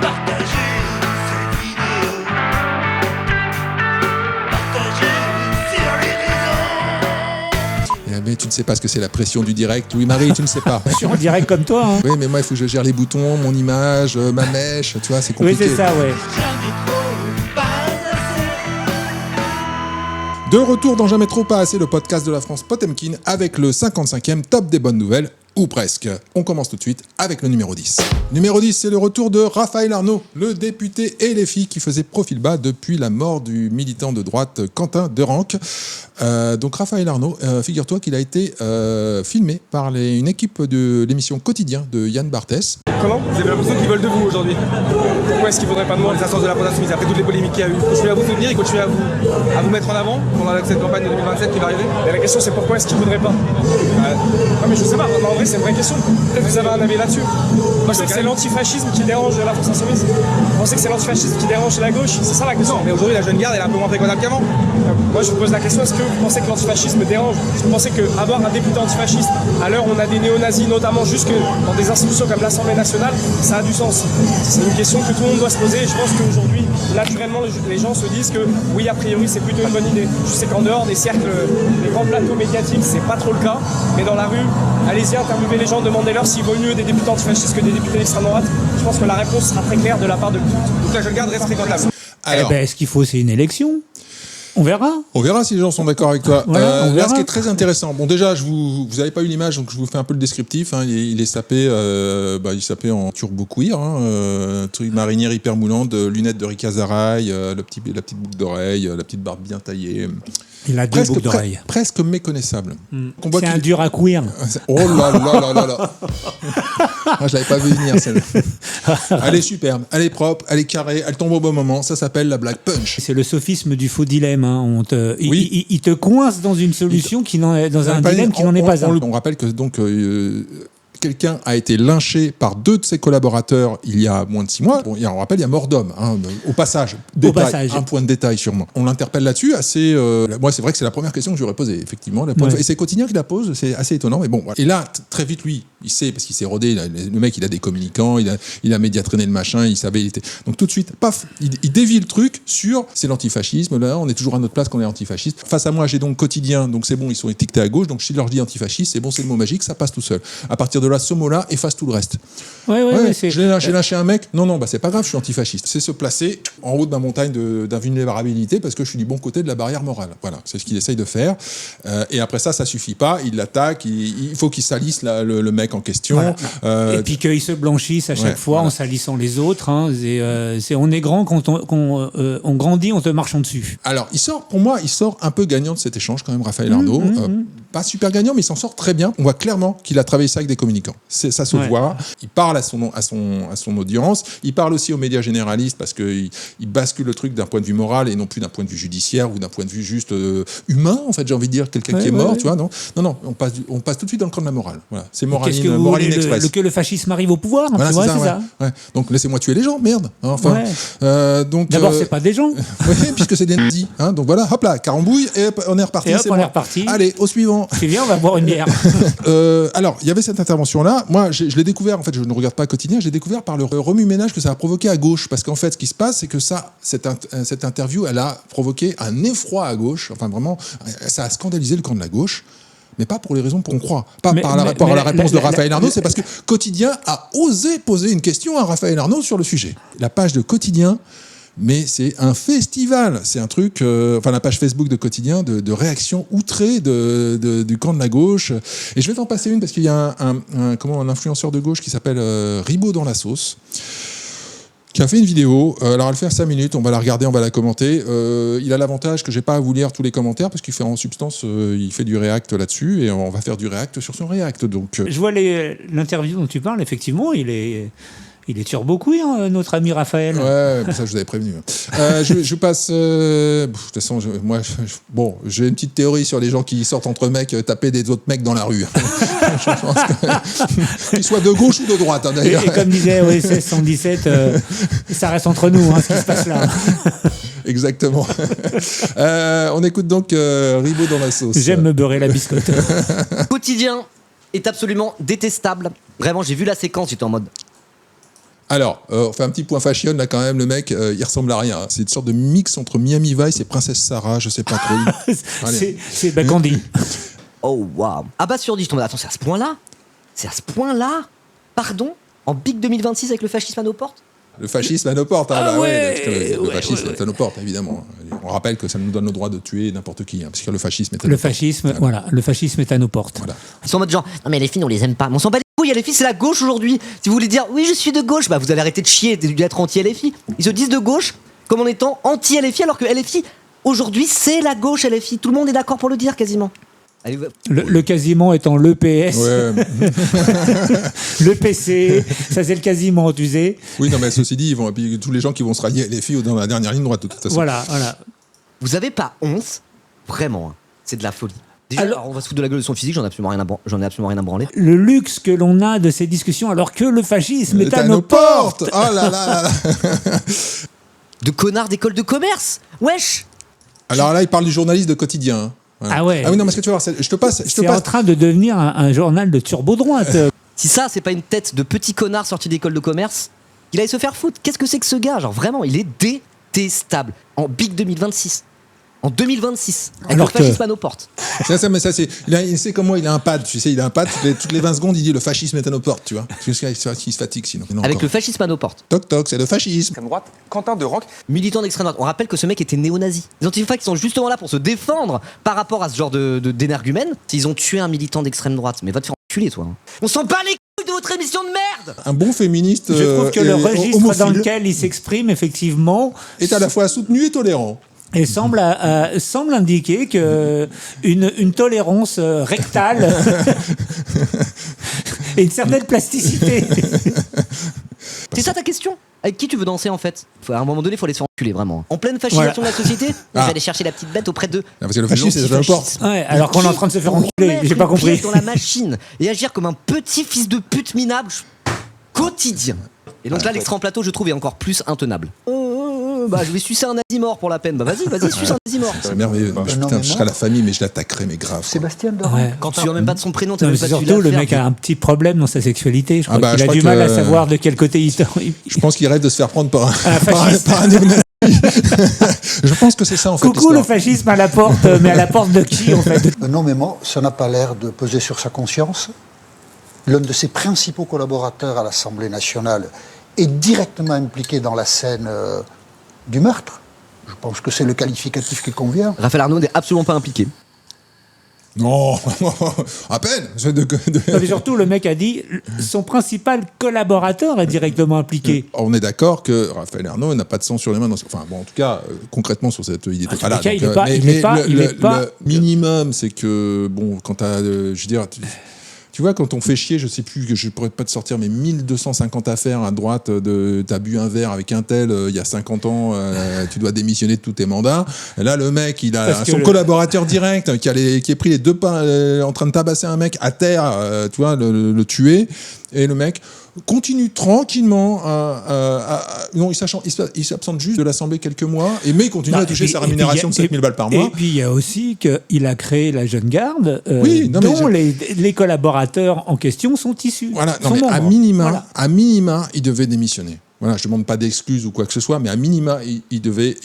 Mais tu ne sais pas ce que c'est la pression du direct. Oui, Marie, tu ne sais pas. Je suis en direct comme toi. Hein. Oui, mais moi, il faut que je gère les boutons, mon image, ma mèche. Tu vois, c'est compliqué. Oui, c'est ça, ouais. De retour dans Jamais trop pas assez, le podcast de la France Potemkin avec le 55e top des bonnes nouvelles, ou presque. On commence tout de suite avec le numéro 10. Numéro 10, c'est le retour de Raphaël Arnaud, le député et les filles qui faisait profil bas depuis la mort du militant de droite Quentin Derenque. Donc Raphaël Arnaud, figure-toi qu'il a été filmé par une équipe de l'émission Quotidien de Yann Barthès. Comment ? Vous avez l'impression qu'ils veulent de vous aujourd'hui ? Pourquoi est-ce qu'ils ne voudraient pas de moi, les instances de la France Insoumise, après toutes les polémiques qu'il y a eu ? Continuez à vous soutenir et continuez à vous mettre en avant pendant cette campagne de 2027 qui va arriver. Et la question c'est pourquoi est-ce qu'ils ne voudraient pas ? Non mais je sais pas, en vrai c'est une vraie question. Peut-être que vous avez un avis là-dessus. Vous pensez que c'est l'antifascisme qui dérange la France Insoumise? Vous pensez que c'est l'antifascisme qui dérange la gauche? C'est ça la question. Non, mais aujourd'hui, la jeune garde, elle est un peu moins fréquentable qu'avant. Moi, je vous pose la question, est-ce que vous pensez que l'antifascisme dérange? Est-ce que vous pensez qu'avoir un député antifasciste, à l'heure où on a des néo-nazis, notamment jusque dans des institutions comme l'Assemblée nationale, ça a du sens? C'est une question que tout le monde doit se poser. Et je pense qu'aujourd'hui, naturellement, les gens se disent que oui, a priori, c'est plutôt une bonne idée. Je sais qu'en dehors des cercles, des grands plateaux médiatiques, c'est pas trop le cas. Mais dans la rue, allez-y, interviewez les gens, demandez-leur s'il vaut mieux des députés antifascistes que des députés d'extrême droite. Je pense que la réponse sera très claire de la part de toutes. Donc la jeune garde reste fréquentable. Alors, ce qu'il faut, c'est une élection. On verra. on verra si les gens sont d'accord avec toi. Voilà, on là, verra. ce qui est très intéressant. Bon, déjà, vous n'avez pas eu l'image, donc je vous fais un peu le descriptif. Hein. Il est sapé, il sapé en turbo queer, truc marinière hyper moulante, lunettes de Rick Azaray, la petite boucle d'oreille, la petite barbe bien taillée. Il a deux boucles d'oreilles. Presque méconnaissable. On voit C'est qu'il- un dur à queer. Oh là là là là là. Ah, je l'avais pas vu venir celle-là. Elle est superbe, elle est propre, elle est carrée, elle tombe au bon moment. Ça s'appelle la blague punch. C'est le sophisme du faux dilemme. Hein. Oui. Il te coince dans une solution qui n'en est dans un dilemme qui n'en est pas un. On rappelle que donc quelqu'un a été lynché par 2 de ses collaborateurs il y a moins de 6 mois. Bon, on rappelle, il y a mort d'homme. Au passage, détail, un point de détail sûrement. On l'interpelle là-dessus assez. Moi, c'est vrai que c'est la première question que j'aurais posée, effectivement. Et c'est Quotidien qui la pose, c'est assez étonnant. Mais bon, voilà. Et là, très vite, lui, il sait, parce qu'il s'est rodé. Le mec, il a des communicants, il a médiatraîné le machin, il savait, il était. Donc tout de suite, paf, il dévie le truc sur c'est l'antifascisme. Là, on est toujours à notre place quand on est antifasciste. Face à moi, j'ai donc Quotidien, donc c'est bon, ils sont étiquetés à gauche. Donc si je leur dis antifasciste, c'est bon, c'est le mot magique, ça passe tout seul. À partir de là, ce mot-là efface tout le reste. J'ai lâché un mec. Non, c'est pas grave, je suis antifasciste. C'est se placer en haut de ma montagne d'invulnérabilité parce que je suis du bon côté de la barrière morale. Voilà, c'est ce qu'il essaye de faire. Et après ça suffit pas. Il l'attaque. Il faut qu'il salisse le mec en question. Voilà. Et puis qu'il se blanchisse à chaque fois en salissant les autres. Hein. On est grand quand on grandit, on te marche en dessus. Alors, pour moi, il sort un peu gagnant de cet échange quand même, Raphaël Arnaud. Pas super gagnant, mais il s'en sort très bien. On voit clairement qu'il a travaillé ça avec des communicants. Ça se voit. Il parle à son audience. Il parle aussi aux médias généralistes parce qu'il bascule le truc d'un point de vue moral et non plus d'un point de vue judiciaire ou d'un point de vue juste humain, en fait, j'ai envie de dire, quelqu'un qui est mort, tu vois. Non, on passe tout de suite dans le camp de la morale. Voilà. C'est Moraline Express. Que le fascisme arrive au pouvoir, voilà, tu vois, c'est ça. Ouais. Donc laissez-moi tuer les gens, merde. Enfin, donc, d'abord, c'est pas des gens. Oui, puisque c'est des nazis. Hein, donc voilà, hop là, carambouille, et hop, on est reparti. Et hop, on est reparti. Allez, au suivant. C'est bien, on va boire une bière. Alors, il y avait cette intervention-là. Moi, je l'ai découvert, en fait, je ne regarde pas Quotidien, j'ai découvert par le remue-ménage que ça a provoqué à gauche. Parce qu'en fait, ce qui se passe, c'est que cette interview, elle a provoqué un effroi à gauche. Enfin, vraiment, ça a scandalisé le camp de la gauche. Mais pas pour les raisons qu'on croit. Pas par rapport à la réponse de Raphaël Arnaud, c'est parce que Quotidien a osé poser une question à Raphaël Arnaud sur le sujet. La page de Quotidien, mais c'est un festival. C'est un truc, la page Facebook de Quotidien, de réactions outrées du camp de la gauche. Et je vais t'en passer une parce qu'il y a un influenceur de gauche qui s'appelle Ribot dans la sauce, qui a fait une vidéo. Alors elle fait 5 minutes, on va la regarder, on va la commenter. Il a l'avantage que j'ai pas à vous lire tous les commentaires parce qu'il fait en substance, il fait du react là-dessus et on va faire du react sur son react. Donc je vois l'interview dont tu parles, effectivement, il est turbo queer, notre ami Raphaël. Ouais, ça je vous avais prévenu. Je passe. De toute façon, j'ai une petite théorie sur les gens qui sortent entre mecs taper des autres mecs dans la rue. Je pense qu'ils soient de gauche ou de droite, hein, d'ailleurs. Et comme disait OSS 117, ça reste entre nous, ce qui se passe là. Exactement. On écoute donc Ribot dans la sauce. J'aime me beurrer la biscotte. Quotidien est absolument détestable. Vraiment, j'ai vu la séquence, j'étais en mode... Alors, on fait un petit point fashion, là, quand même, le mec, il ressemble à rien. C'est une sorte de mix entre Miami Vice et Princesse Sarah, je sais pas trop. C'est Candy. Oh, waouh. Abasourdi, je tombe. Attends, c'est à ce point-là? C'est à ce point-là? Pardon? En Big 2026 avec le fascisme à nos portes? Le fascisme à nos portes, hein, le fascisme ouais. est à nos portes, évidemment. On rappelle que ça nous donne le droit de tuer n'importe qui, parce que le fascisme est à nos portes. Le fascisme est à nos portes. Voilà. Ils sont en mode genre, non mais les filles, on les aime pas. Mais on s'en bat les couilles, les filles, c'est la gauche aujourd'hui. Si vous voulez dire, oui, je suis de gauche, bah vous allez arrêter de chier d'être anti-LFI. Ils se disent de gauche comme en étant anti-LFI, alors que LFI, aujourd'hui, c'est la gauche LFI. Tout le monde est d'accord pour le dire, quasiment. Allez, le quasiment étant l'EPS, ouais. le PC, ça c'est le quasiment, tu sais. Oui, non, mais ceci dit, tous les gens qui vont se rallier à LFI dans la dernière ligne droite, de toute façon. Voilà. Vous avez pas honte? Vraiment, hein. C'est de la folie. Déjà, alors, on va se foutre de la gueule de son physique, j'en ai absolument rien à branler. Le luxe que l'on a de ces discussions alors que le fascisme est à nos portes. Oh là là là là. De connards d'école de commerce. Wesh. Alors là, il parle du journaliste de quotidien. Hein. Voilà. Ah ouais. Ah oui, non, parce que tu vas voir, je te passe. C'est en train de devenir un journal de turbo-droite. Si ça, c'est pas une tête de petit connard sorti d'école de commerce, il allait se faire foutre. Qu'est-ce que c'est que ce gars? Genre vraiment, il est détestable. En Big 2026. En 2026. Avec Alors le fascisme à nos portes. C'est comme moi, il a un pad, tu sais, il a un pad, toutes les 20 secondes, il dit le fascisme est à nos portes, tu vois. Parce qu'il se fatigue sinon. Avec le fascisme à nos portes. Toc toc, c'est le fascisme. Extrême droite, Quentin de Roque. Militant d'extrême droite. On rappelle que ce mec était néo-nazi. Les antifas qui sont justement là pour se défendre par rapport à ce genre d'énergumène. Ils ont tué un militant d'extrême droite. Mais va te faire enculer, toi. Hein. On s'en bat les couilles de votre émission de merde. Un bon féministe. Je trouve que le registre homophile dans lequel il s'exprime, effectivement, est à la fois soutenu et tolérant. et semble indiquer que une tolérance rectale et une certaine plasticité. C'est ça ta question? Avec qui tu veux danser en fait? À un moment donné, il faut aller se faire enculer vraiment. En pleine fascination de la société, vous allez chercher la petite bête auprès de. Parce que le fascisme, c'est à nos portes. Ouais, alors qu'on est en train de se faire enculer, j'ai pas compris. Dans la machine et agir comme un petit fils de pute minable quotidien. Et donc là, l'extrême plateau, je trouve, est encore plus intenable. Bah, je vais sucer un nazi mort pour la peine. Bah, vas-y, suce un nazi mort. C'est merveilleux. Putain, je serais la famille, mais je l'attaquerais, mais grave. Sébastien Dorin. Ouais. Quand tu ne même pas de son prénom, tu Non, n'as mais même pas su surtout, le l'affaire, mec a un petit problème dans sa sexualité. Je crois qu'il je a crois du que mal à savoir de quel côté il Je pense qu'il rêve de se faire prendre par fasciste. un néo-nazi. Je pense que c'est ça en fait. Coucou le fascisme à la porte, mais à la porte de qui en fait? Nommément, ça n'a pas l'air de peser sur sa conscience. L'un de ses principaux collaborateurs à l'Assemblée nationale est directement impliqué dans la scène du meurtre. Je pense que c'est le qualificatif qui convient. Raphaël Arnaud n'est absolument pas impliqué. Non, à peine. Mais surtout, le mec a dit son principal collaborateur est directement impliqué. On est d'accord que Raphaël Arnaud n'a pas de sang sur les mains. Enfin, bon, en tout cas, concrètement, sur cette idée. En tout cas, il n'est pas. Le minimum, c'est que, bon, quand tu as. je veux dire. Tu vois, quand on fait chier, je sais plus, que je pourrais pas te sortir, mais 1250 affaires à droite de t'as bu un verre avec un tel il y a 50 ans, tu dois démissionner de tous tes mandats. Et là, le mec, il a son collaborateur direct qui est pris les deux pas en train de tabasser un mec à terre, tu vois, le tuer. Et le mec continue tranquillement non, il s'absente juste de l'Assemblée quelques mois, mais il continue à toucher sa rémunération de 7000 balles par mois. Et puis il y a aussi qu'il a créé la Jeune Garde, dont les collaborateurs en question sont issus. Voilà, non, mais à minima, il devait démissionner. Voilà, je demande pas d'excuses ou quoi que ce soit, mais à minima, il devait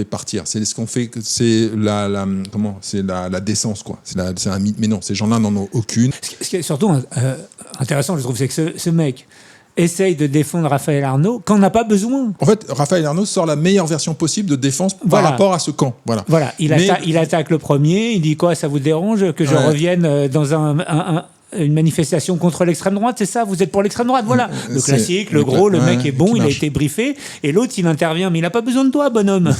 partir. C'est ce qu'on fait, c'est la décence, quoi. Mais non, ces gens-là n'en ont aucune. Ce qui est surtout intéressant, je trouve, c'est que ce mec essaye de défendre Raphaël Arnaud quand on n'a pas besoin. En fait, Raphaël Arnaud sort la meilleure version possible de défense par rapport à ce camp. Voilà. Il attaque le premier, il dit quoi, ça vous dérange que je revienne dans une manifestation contre l'extrême droite, c'est ça? Vous êtes pour l'extrême droite? Voilà. Le classique, le gros, le mec est bon, il a été briefé, et l'autre, il intervient, mais il n'a pas besoin de toi, bonhomme.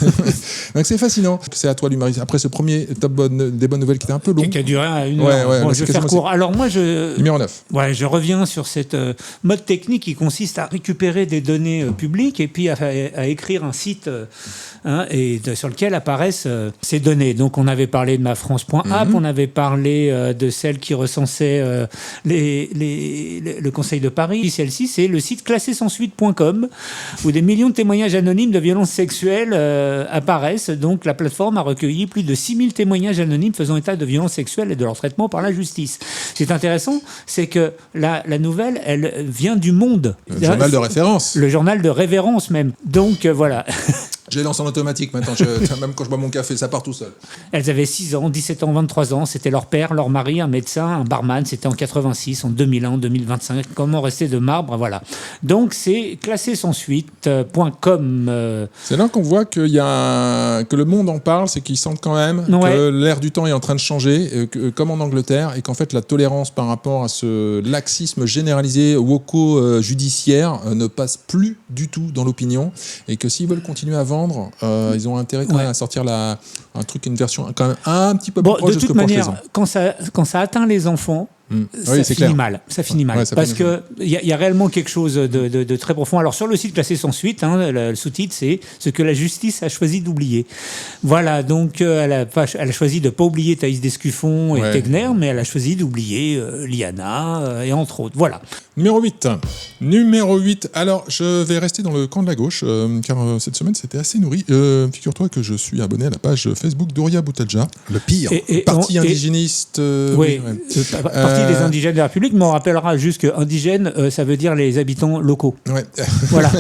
Donc c'est fascinant. C'est à toi, lui, Marie. Après ce premier des bonnes nouvelles qui était un peu long. Qui a duré une heure. Bon, je vais faire court. Alors moi, numéro 9. Ouais, je reviens sur cette mode technique qui consiste à récupérer des données publiques et puis à écrire un site sur lequel apparaissent ces données. Donc on avait parlé de mafrance.app, on avait parlé de celle qui recensait le Conseil de Paris. Celle-ci, c'est le site classé-sans-suite.com où des millions de témoignages anonymes de violences sexuelles apparaissent. Donc la plateforme a recueilli plus de 6000 témoignages anonymes faisant état de violences sexuelles et de leur traitement par la justice. Ce qui est intéressant, c'est que la nouvelle, elle vient du Monde. Le journal de référence. Le journal de révérence même. Donc voilà. Je les lance en automatique maintenant, même quand je bois mon café, ça part tout seul. Elles avaient 6 ans, 17 ans, 23 ans, c'était leur père, leur mari, un médecin, un barman, c'était en 86, en 2001, en 2025, comment rester de marbre, voilà. Donc c'est classé-sans-suite.com. C'est là qu'on voit que le monde en parle, c'est qu'ils sentent quand même que l'ère du temps est en train de changer, comme en Angleterre, et qu'en fait la tolérance par rapport à ce laxisme généralisé woko-judiciaire ne passe plus du tout dans l'opinion, et que s'ils veulent continuer à vendre, ils ont intérêt quand même à sortir une version quand même un petit peu plus proche de ce que de toute manière, quand ça atteint les enfants, ça c'est finit clair. mal. Ça finit mal. Ouais, ça parce finit mal. qu'il y a réellement quelque chose de très profond. Alors, sur le site classé sans suite, le sous-titre, c'est « Ce que la justice a choisi d'oublier ». Voilà, donc elle a choisi de ne pas oublier Thaïs Descuffon et Ouais. Tegner, mais elle a choisi d'oublier Liana et entre autres. Voilà. Numéro 8. Alors, je vais rester dans le camp de la gauche, car cette semaine, c'était assez nourri. Figure-toi que je suis abonné à la page Facebook d'Horia Boutelja, le pire parti indigéniste. Oui, partie des indigènes de la République, mais on rappellera juste que indigène, ça veut dire les habitants locaux. Ouais. Voilà,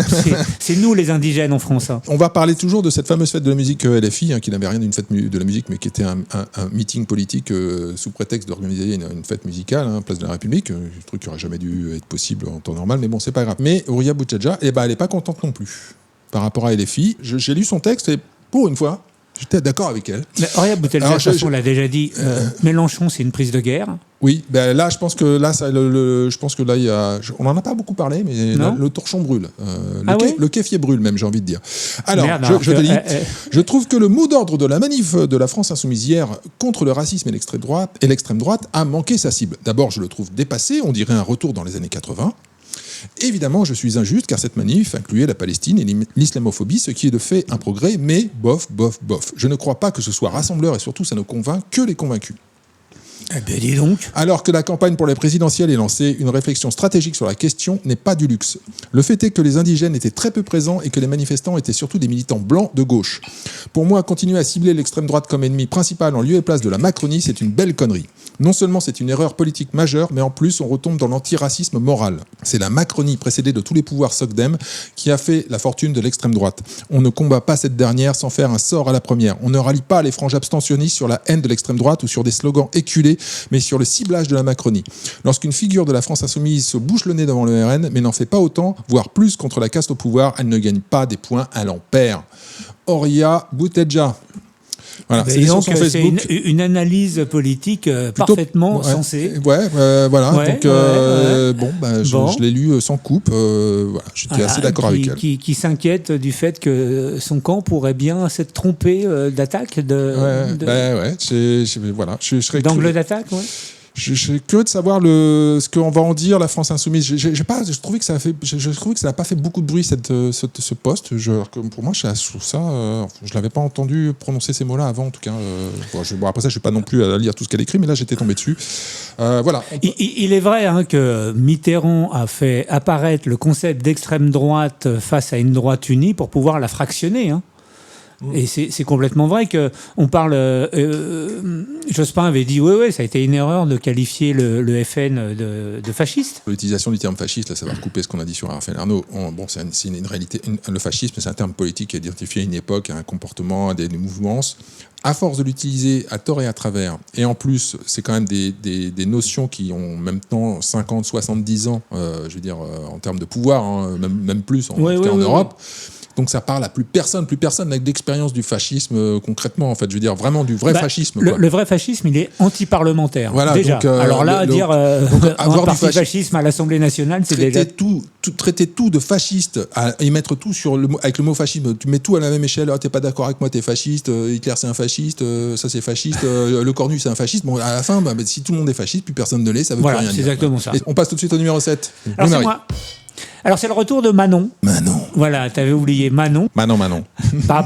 c'est nous les indigènes en France. Hein. On va parler toujours de cette fameuse fête de la musique LFI, qui n'avait rien d'une fête de la musique, mais qui était un meeting politique sous prétexte d'organiser une fête musicale, place de la République, un truc qui n'aurait jamais dû être possible en temps normal, mais bon, c'est pas grave. Mais Horia Boutelja, elle n'est pas contente non plus par rapport à LFI. J'ai lu son texte et pour une fois, j'étais d'accord avec elle. Mais Horia Boutelja, de toute façon, on l'a déjà dit, Mélenchon, c'est une prise de guerre. Oui, là, je pense que là, on n'en a pas beaucoup parlé, mais là, le torchon brûle. Le kéfier brûle, même, j'ai envie de dire. Alors, je te dis, je trouve que le mot d'ordre de la manif de la France Insoumise hier contre le racisme et l'extrême droite a manqué sa cible. D'abord, je le trouve dépassé, on dirait un retour dans les années 80. Évidemment, je suis injuste, car cette manif incluait la Palestine et l'islamophobie, ce qui est de fait un progrès, mais bof. Je ne crois pas que ce soit rassembleur, et surtout, ça ne convainc que les convaincus. Eh bien, dis donc. Alors que la campagne pour les présidentielles ait lancé une réflexion stratégique sur la question n'est pas du luxe. Le fait est que les indigènes étaient très peu présents et que les manifestants étaient surtout des militants blancs de gauche. Pour moi, continuer à cibler l'extrême droite comme ennemi principal en lieu et place de la Macronie, c'est une belle connerie. Non seulement c'est une erreur politique majeure, mais en plus on retombe dans l'antiracisme moral. C'est la Macronie, précédée de tous les pouvoirs SOCDEM, qui a fait la fortune de l'extrême droite. On ne combat pas cette dernière sans faire un sort à la première. On ne rallie pas les franges abstentionnistes sur la haine de l'extrême droite ou sur des slogans éculés, mais sur le ciblage de la Macronie. Lorsqu'une figure de la France Insoumise se bouche le nez devant le RN, mais n'en fait pas autant, voire plus contre la caste au pouvoir, elle ne gagne pas des points, elle en perd. Horia Boutelja. Voilà, c'est une analyse politique parfaitement sensée. Je l'ai lu sans coupe. J'étais assez d'accord avec elle. Qui s'inquiète du fait que son camp pourrait bien s'être trompé d'attaque. D'angle d'attaque, ouais. Je suis curieux de savoir ce qu'on va en dire la France Insoumise. Je trouvais que ça n'a pas fait beaucoup de bruit ce poste. Pour moi, je trouve ça. Je l'avais pas entendu prononcer ces mots-là avant, en tout cas. Après ça, je suis pas non plus à lire tout ce qu'elle écrit, mais là, j'étais tombé dessus. Voilà. Il est vrai que Mitterrand a fait apparaître le concept d'extrême droite face à une droite unie pour pouvoir la fractionner. Et c'est complètement vrai qu'on parle. Jospin avait dit oui, ça a été une erreur de qualifier le FN de fasciste. L'utilisation du terme fasciste, là, ça va recouper ce qu'on a dit sur Raphaël Arnaud. C'est une réalité. Le fascisme, c'est un terme politique qui identifie une époque, un comportement, des mouvances. À force de l'utiliser à tort et à travers, et en plus, c'est quand même des notions qui ont même 50, 70 ans, en termes de pouvoir, même plus, en Europe. Donc ça parle à plus personne avec d'expérience du fascisme concrètement, en fait. Je veux dire, vraiment du vrai fascisme. Le vrai fascisme, il est anti-parlementaire. Voilà, déjà. Donc, alors là, avoir un parti fascisme à l'Assemblée nationale, c'est déjà... Traiter tout de fasciste et mettre tout avec le mot fascisme, tu mets tout à la même échelle. T'es pas d'accord avec moi, t'es fasciste. Hitler, c'est un fasciste. Ça, c'est fasciste. Le Cornu, c'est un fasciste. Bon, à la fin, si tout le monde est fasciste, plus personne ne l'est, ça veut plus rien dire. C'est exactement ça. Et on passe tout de suite au numéro 7. Alors, c'est moi. Alors, c'est le retour de Manon. Voilà, t'avais oublié Manon. Manon. Pas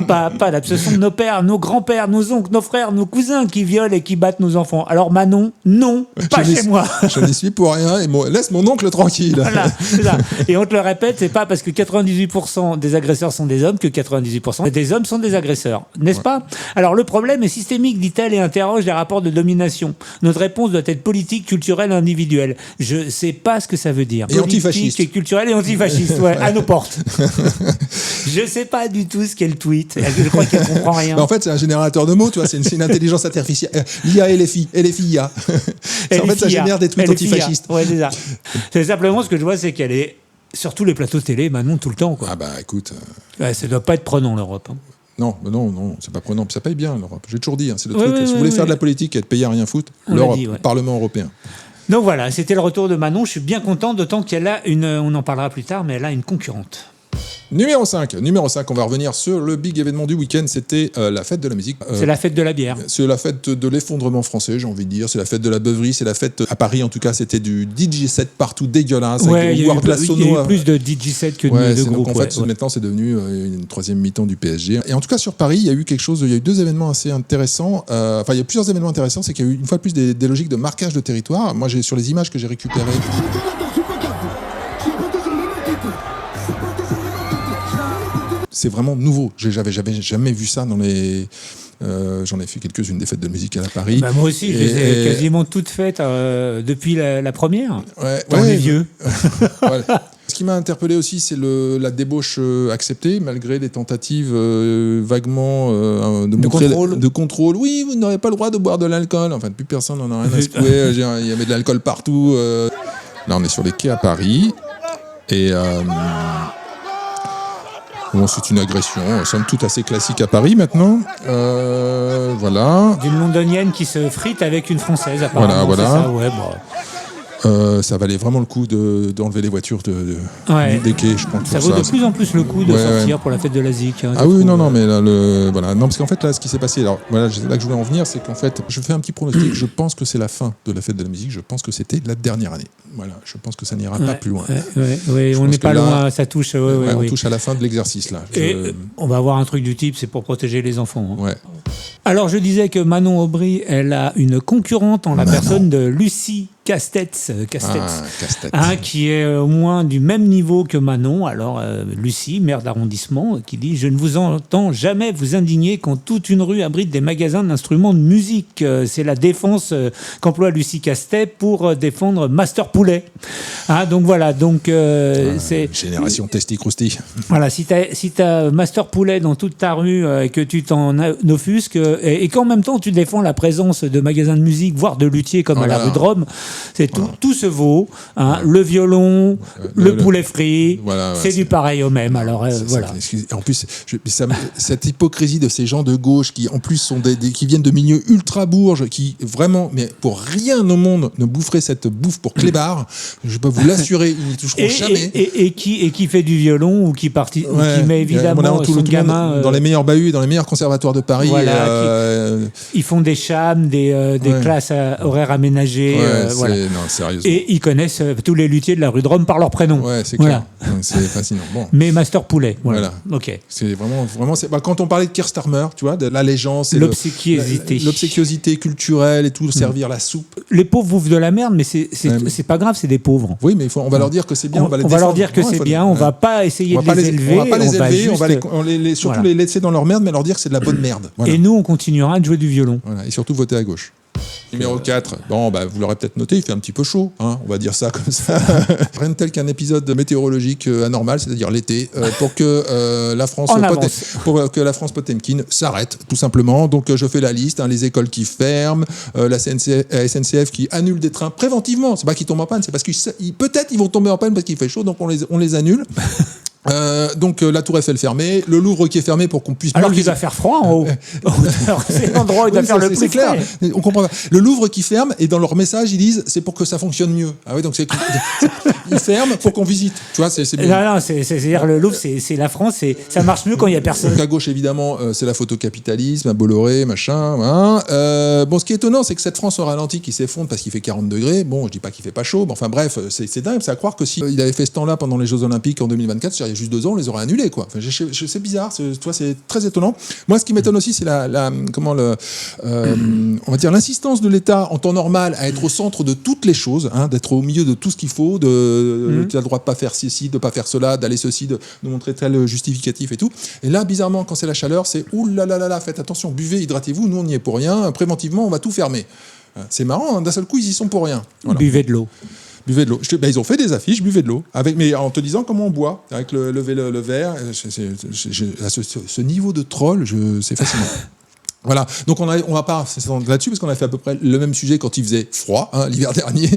ce sont nos pères, nos grands-pères, nos oncles, nos frères, nos cousins qui violent et qui battent nos enfants. Alors Manon, non, pas chez moi. Je n'y suis pour rien et laisse mon oncle tranquille. Voilà, c'est ça. Et on te le répète, c'est pas parce que 98% des agresseurs sont des hommes que 98% des hommes sont des agresseurs, n'est-ce pas ? Alors le problème est systémique, dit-elle, et interroge les rapports de domination. Notre réponse doit être politique, culturelle, individuelle. Je sais pas ce que ça veut dire. Et antifasciste. Et culturelle et antifasciste, à nos portes. Je sais pas du tout ce qu'elle tweet. Je crois qu'elle comprend rien. En fait, c'est un générateur de mots, tu vois. C'est une intelligence artificielle. L'IA et les filles. IA. En fait, ça génère des tweets antifascistes. Ouais, c'est ça. C'est simplement ce que je vois, c'est qu'elle est sur tous les plateaux de télé, Manon, tout le temps, quoi. Ah bah, écoute. Ça doit pas être prenant, l'Europe. Non, c'est pas prenant. Ça paye bien, l'Europe. J'ai toujours dit, c'est le truc. Si vous voulez faire de la politique et être payé à rien foutre, l'Europe, le Parlement européen. Donc voilà, c'était le retour de Manon. Je suis bien content, d'autant qu'elle a on en parlera plus tard, mais elle a une concurrente. Numéro 5, on va revenir sur le big événement du week-end, c'était la fête de la musique. C'est la fête de la bière. C'est la fête de l'effondrement français, j'ai envie de dire. C'est la fête de la beuverie, c'est la fête, à Paris en tout cas, c'était du DJ set partout dégueulasse. Ouais, il y a sono. eu plus de DJ set que Ouais, de groupes. donc en fait, maintenant, c'est devenu une troisième mi-temps du PSG. Et en tout cas, sur Paris, il y a eu deux événements assez intéressants. Enfin, il y a plusieurs événements intéressants. C'est qu'il y a eu une fois de plus des logiques de marquage de territoire. Moi, sur les images que j'ai récupérées. C'est vraiment nouveau. J'avais jamais vu ça dans les. J'en ai fait quelques-unes des fêtes de musique à Paris. Bah moi aussi, je les ai quasiment toutes faites depuis la première. Ouais, on est vieux. Ouais. Ce qui m'a interpellé aussi, c'est la débauche acceptée, malgré les tentatives vaguement de contrôle. Oui, vous n'aurez pas le droit de boire de l'alcool. Enfin, plus personne n'en a rien à secouer. Il y avait de l'alcool partout. Là, on est sur les quais à Paris. Et bon, c'est une agression, somme toute assez classique à Paris maintenant. Voilà. D'une londonienne qui se frite avec une française, apparemment. Voilà. Ça, ouais, bon. Ça valait vraiment le coup d'enlever les voitures des quais, je pense. Ça vaut de plus en plus le coup de sortir pour la fête de la ZIC. Ah oui, non, mais là, voilà. Non, parce qu'en fait, là, ce qui s'est passé, alors voilà, c'est là que je voulais en venir, c'est qu'en fait, je fais un petit pronostic. Je pense que c'est la fin de la fête de la musique. Je pense que c'était la dernière année. Voilà, je pense que ça n'ira pas plus loin. On n'est pas loin, ça touche. On touche à la fin de l'exercice là. Et on va avoir un truc du type, c'est pour protéger les enfants. Ouais. Alors, je disais que Manon Aubry, elle a une concurrente en la personne de Lucie Castex, qui est au moins du même niveau que Manon. Alors, Lucie, maire d'arrondissement, qui dit « Je ne vous entends jamais vous indigner quand toute une rue abrite des magasins d'instruments de musique. C'est la défense qu'emploie Lucie Castex pour défendre Master Poulet. » Donc voilà, c'est... Génération Testi-Crousti. Voilà, si t'as Master Poulet dans toute ta rue et que tu t'en offusques et qu'en même temps tu défends la présence de magasins de musique, voire de luthiers comme à la rue de Rome, c'est tout se vaut. Le violon, le poulet frit, c'est du pareil au même. Alors voilà. En plus, cette hypocrisie de ces gens de gauche qui en plus sont qui viennent de milieux ultra bourges, qui vraiment, mais pour rien au monde ne boufferaient cette bouffe pour clébard. Je peux vous l'assurer, ils n'y toucheront jamais. Et qui fait du violon ou qui met évidemment son gamin dans les meilleurs bahuts, dans les meilleurs conservatoires de Paris. Ils font des chams, des classes horaires aménagées. Voilà. Non, sérieusement. Et ils connaissent tous les luthiers de la rue de Rome par leur prénom. Ouais, c'est clair. C'est fascinant. Bon. Mais Master Poulet. Voilà. Ok. C'est vraiment quand on parlait de Keir Starmer, tu vois, de l'allégeance, l'obséquiosité culturelle et tout, servir la soupe. Les pauvres bouffent de la merde, mais c'est pas grave, c'est des pauvres. Oui, mais on va leur dire que c'est bien. On va leur dire que c'est bien. On va pas essayer de les élever. On va pas les élever. On va surtout les laisser dans leur merde, mais leur dire que c'est de la bonne merde. Voilà. Et nous, on continuera de jouer du violon. Voilà. Et surtout voter à gauche. Numéro 4, vous l'aurez peut-être noté, il fait un petit peu chaud, on va dire ça comme ça. Rien de tel qu'un épisode météorologique anormal, c'est-à-dire l'été, pour que la France Potemkin s'arrête, tout simplement. Donc je fais la liste, les écoles qui ferment, la SNCF qui annule des trains préventivement. C'est pas qu'ils tombent en panne, c'est parce qu'ils peut-être ils vont tomber en panne parce qu'il fait chaud, donc on les annule. Donc la Tour Eiffel fermée, le Louvre qui est fermé pour qu'on puisse... Alors qu'il va faire froid en haut. C'est l'endroit où il va faire le plus c'est clair. On comprend pas. Le Louvre qui ferme, et dans leur message, ils disent c'est pour que ça fonctionne mieux. Ah oui, donc ils ferment pour qu'on visite. Tu vois, c'est bien. Non, c'est-à-dire le Louvre, c'est la France, ça marche mieux quand il y a personne. Donc à gauche, évidemment, c'est la photocapitalisme, à Bolloré, machin. Bon, ce qui est étonnant, c'est que cette France au ralenti qui s'effondre parce qu'il fait 40 degrés. Bon, je dis pas qu'il fait pas chaud, mais enfin bref, c'est dingue. C'est à croire que s'il avait fait ce temps-là pendant les Jeux Olympiques en 2024, il y a juste 2 ans, on les aurait annulés, quoi. Enfin, c'est bizarre, c'est très étonnant. Moi, ce qui m'étonne aussi, c'est on va dire l'insistance de l'État en temps normal à être au centre de toutes les choses, d'être au milieu de tout ce qu'il faut, tu as le droit de pas faire ceci, de pas faire cela, d'aller ceci, de montrer tel justificatif et tout. Et là, bizarrement, quand c'est la chaleur, c'est oulalalala, faites attention, buvez, hydratez-vous, nous on n'y est pour rien, préventivement, on va tout fermer. C'est marrant, d'un seul coup, ils y sont pour rien. Voilà. Buvez de l'eau. Buvez de l'eau. Ils ont fait des affiches, buvez de l'eau, mais en te disant comment on boit, avec le verre. Ce niveau de troll, c'est fascinant. Voilà, donc on va pas s'étendre là-dessus parce qu'on a fait à peu près le même sujet quand il faisait froid, l'hiver dernier,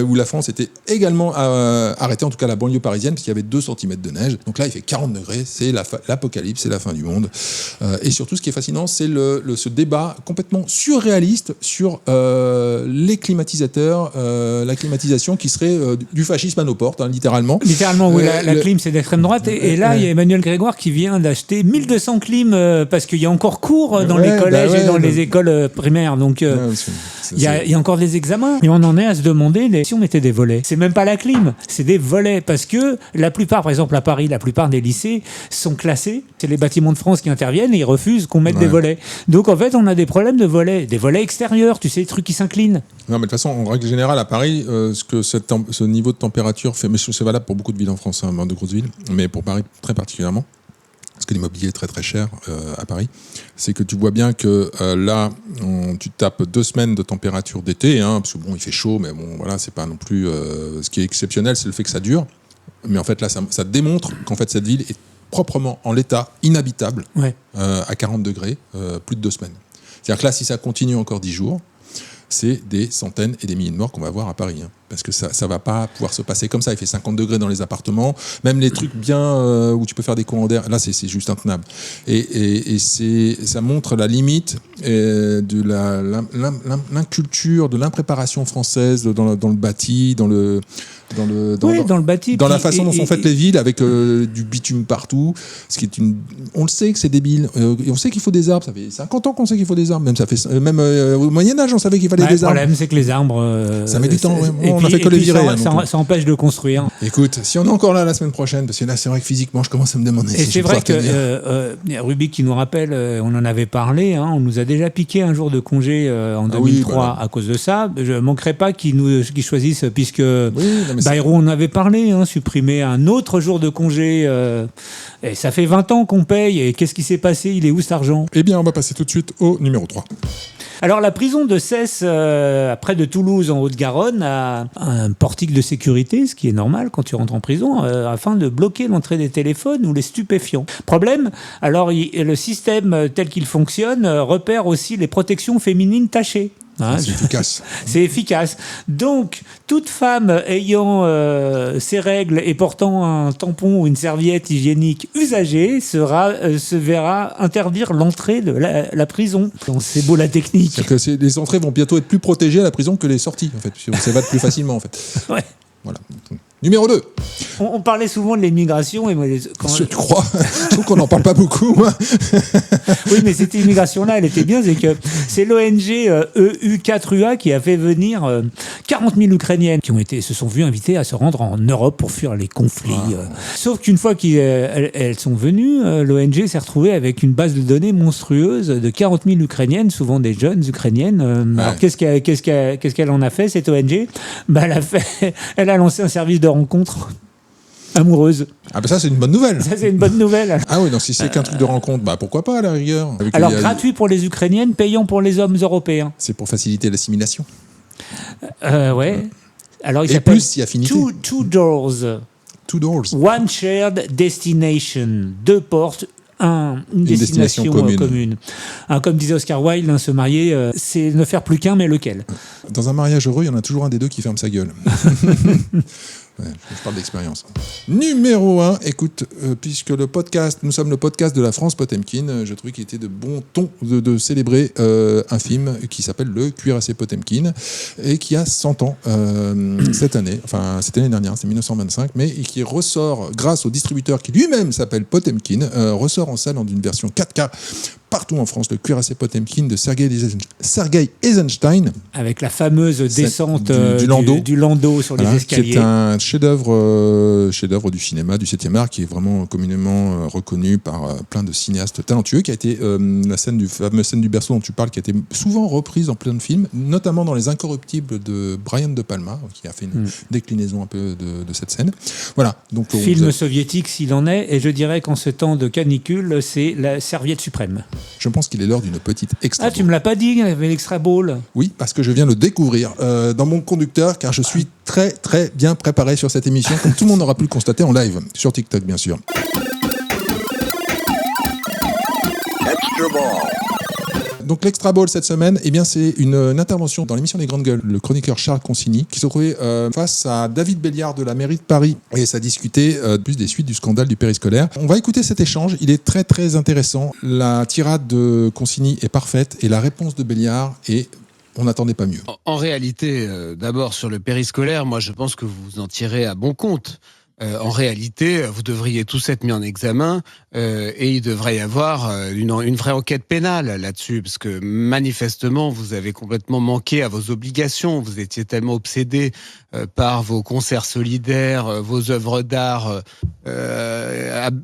où la France était également arrêtée, en tout cas la banlieue parisienne, parce qu'il y avait 2 cm de neige. Donc là, il fait 40 degrés, c'est l'apocalypse, c'est la fin du monde. Et surtout, ce qui est fascinant, c'est ce débat complètement surréaliste sur les climatisateurs, la climatisation qui serait du fascisme à nos portes, littéralement. Littéralement, oui, la clim, c'est d'extrême droite. Et là, il y a Emmanuel Grégoire qui vient d'acheter 1200 clims parce qu'il y a encore cours dans les collèges et dans les écoles primaires. Donc, il y a encore des examens. Et on en est à se demander si on mettait des volets. C'est même pas la clim, c'est des volets. Parce que la plupart, par exemple à Paris, la plupart des lycées sont classés. C'est les bâtiments de France qui interviennent et ils refusent qu'on mette des volets. Donc, en fait, on a des problèmes de volets. Des volets extérieurs, tu sais, des trucs qui s'inclinent. Non, mais de toute façon, en règle générale, à Paris, ce niveau de température fait, mais c'est valable pour beaucoup de villes en France, de grosses villes, mais pour Paris très particulièrement, parce que l'immobilier est très très cher à Paris, c'est que tu vois bien que là, tu tapes 2 semaines de température d'été, parce que bon, il fait chaud, mais bon, voilà, c'est pas non plus... ce qui est exceptionnel, c'est le fait que ça dure. Mais en fait, là, ça démontre qu'en fait, cette ville est proprement en l'état inhabitable, à 40 degrés, plus de 2 semaines. C'est-à-dire que là, si ça continue encore 10 jours, c'est des centaines et des milliers de morts qu'on va voir à Paris. Parce que ça va pas pouvoir se passer comme ça. Il fait 50 degrés dans les appartements. Même les trucs bien où tu peux faire des courants d'air, là, c'est juste intenable. Et ça montre la limite de l'inculture, de l'impréparation française dans le bâti, dans le bâti, dans la façon dont sont faites les villes, avec du bitume partout. Ce qui est on le sait que c'est débile. On sait qu'il faut des arbres. Ça fait 50 ans qu'on sait qu'il faut des arbres. Même au Moyen-Âge, on savait qu'il fallait des arbres. Le problème, c'est que les arbres... ça met du temps. On a fait que les virer. Ça empêche de construire. Écoute, si on est encore là la semaine prochaine, parce que là, c'est vrai que physiquement, je commence à me demander si c'est vrai que Rubik qui nous rappelle, on en avait parlé, on nous a déjà piqué un jour de congé en 2003 à cause de ça. Je ne manquerai pas qu'ils choisissent, puisque Bayrou en avait parlé, supprimer un autre jour de congé. Et ça fait 20 ans qu'on paye. Et qu'est-ce qui s'est passé? Il est où cet argent? Eh bien, on va passer tout de suite au numéro 3. Alors, la prison de Cesse, près de Toulouse, en Haute-Garonne, a un portique de sécurité, ce qui est normal quand tu rentres en prison, afin de bloquer l'entrée des téléphones ou les stupéfiants. Problème, alors le système tel qu'il fonctionne repère aussi les protections féminines tachées. C'est efficace. C'est efficace. Donc, toute femme ayant ses règles et portant un tampon ou une serviette hygiénique usagée se verra interdire l'entrée de la prison. Donc, c'est beau la technique. C'est-à-dire que les entrées vont bientôt être plus protégées à la prison que les sorties, en fait, puisqu'on s'évade plus facilement, en fait. Ouais. Voilà. Numéro 2. On parlait souvent de l'immigration. Tu crois? Je trouve qu'on n'en parle pas beaucoup. Oui, mais cette immigration-là, elle était bien. C'est l'ONG EU4UA qui a fait venir 40 000 Ukrainiennes qui se sont vues invitées à se rendre en Europe pour fuir les conflits. Sauf qu'une fois qu'elles sont venues, l'ONG s'est retrouvée avec une base de données monstrueuse de 40 000 Ukrainiennes, souvent des jeunes Ukrainiennes. Alors, qu'est-ce qu'elle en a fait, cette ONG? Elle a lancé un service de rencontre amoureuse. Ah ben ça c'est une bonne nouvelle. Ça c'est une bonne nouvelle. Ah oui, donc si c'est qu'un truc de rencontre, pourquoi pas à la rigueur. Alors gratuit pour les Ukrainiennes, payant pour les hommes européens. C'est pour faciliter l'assimilation. Ouais. Alors il et s'appelle plus, il y a affinité. Two Doors. Two Doors. One Shared Destination. 2 portes. Une destination commune. Alors, comme disait Oscar Wilde, se marier, c'est ne faire plus qu'un, mais lequel? Dans un mariage heureux, il y en a toujours un des deux qui ferme sa gueule. Je parle d'expérience. Numéro 1, écoute, puisque nous sommes le podcast de la France Potemkin, je trouvais qu'il était de bon ton de célébrer un film qui s'appelle Le Cuirassé Potemkin et qui a 100 ans cette année, enfin c'était l'année dernière, c'est 1925, mais qui ressort grâce au distributeur qui lui-même s'appelle Potemkin, ressort en salle dans une version 4K partout en France, Le Cuirassé Potemkin de Sergei Eisenstein. Avec la fameuse descente du landau sur les escaliers. Qui est un chef-d'œuvre du cinéma, du 7e art, qui est vraiment communément reconnu par plein de cinéastes talentueux, qui a été la fameuse scène du berceau dont tu parles, qui a été souvent reprise en plein de films, notamment dans Les Incorruptibles de Brian De Palma, qui a fait une déclinaison un peu de cette scène. Voilà. Donc, film soviétique s'il en est, et je dirais qu'en ce temps de canicule, c'est la serviette suprême. Je pense qu'il est l'heure d'une petite extra ball. Ah, tu me l'as pas dit, il y avait l'extra ball. Oui, parce que je viens de le découvrir dans mon conducteur, car je suis très très bien préparé sur cette émission, comme tout le monde aura pu le constater en live, sur TikTok bien sûr. Extra ball. Donc l'extra ball cette semaine, eh bien c'est une intervention dans l'émission des Grandes Gueules, le chroniqueur Charles Consigny, qui se trouvait face à David Béliard de la mairie de Paris, et ça discutait plus des suites du scandale du périscolaire. On va écouter cet échange, il est très très intéressant. La tirade de Consigny est parfaite et la réponse de Béliard est... On n'attendait pas mieux. En réalité, d'abord sur le périscolaire, moi je pense que vous en tirez à bon compte. En réalité, vous devriez tous être mis en examen et il devrait y avoir une vraie enquête pénale là-dessus, parce que manifestement, vous avez complètement manqué à vos obligations. Vous étiez tellement obsédé par vos concerts solidaires, vos œuvres d'art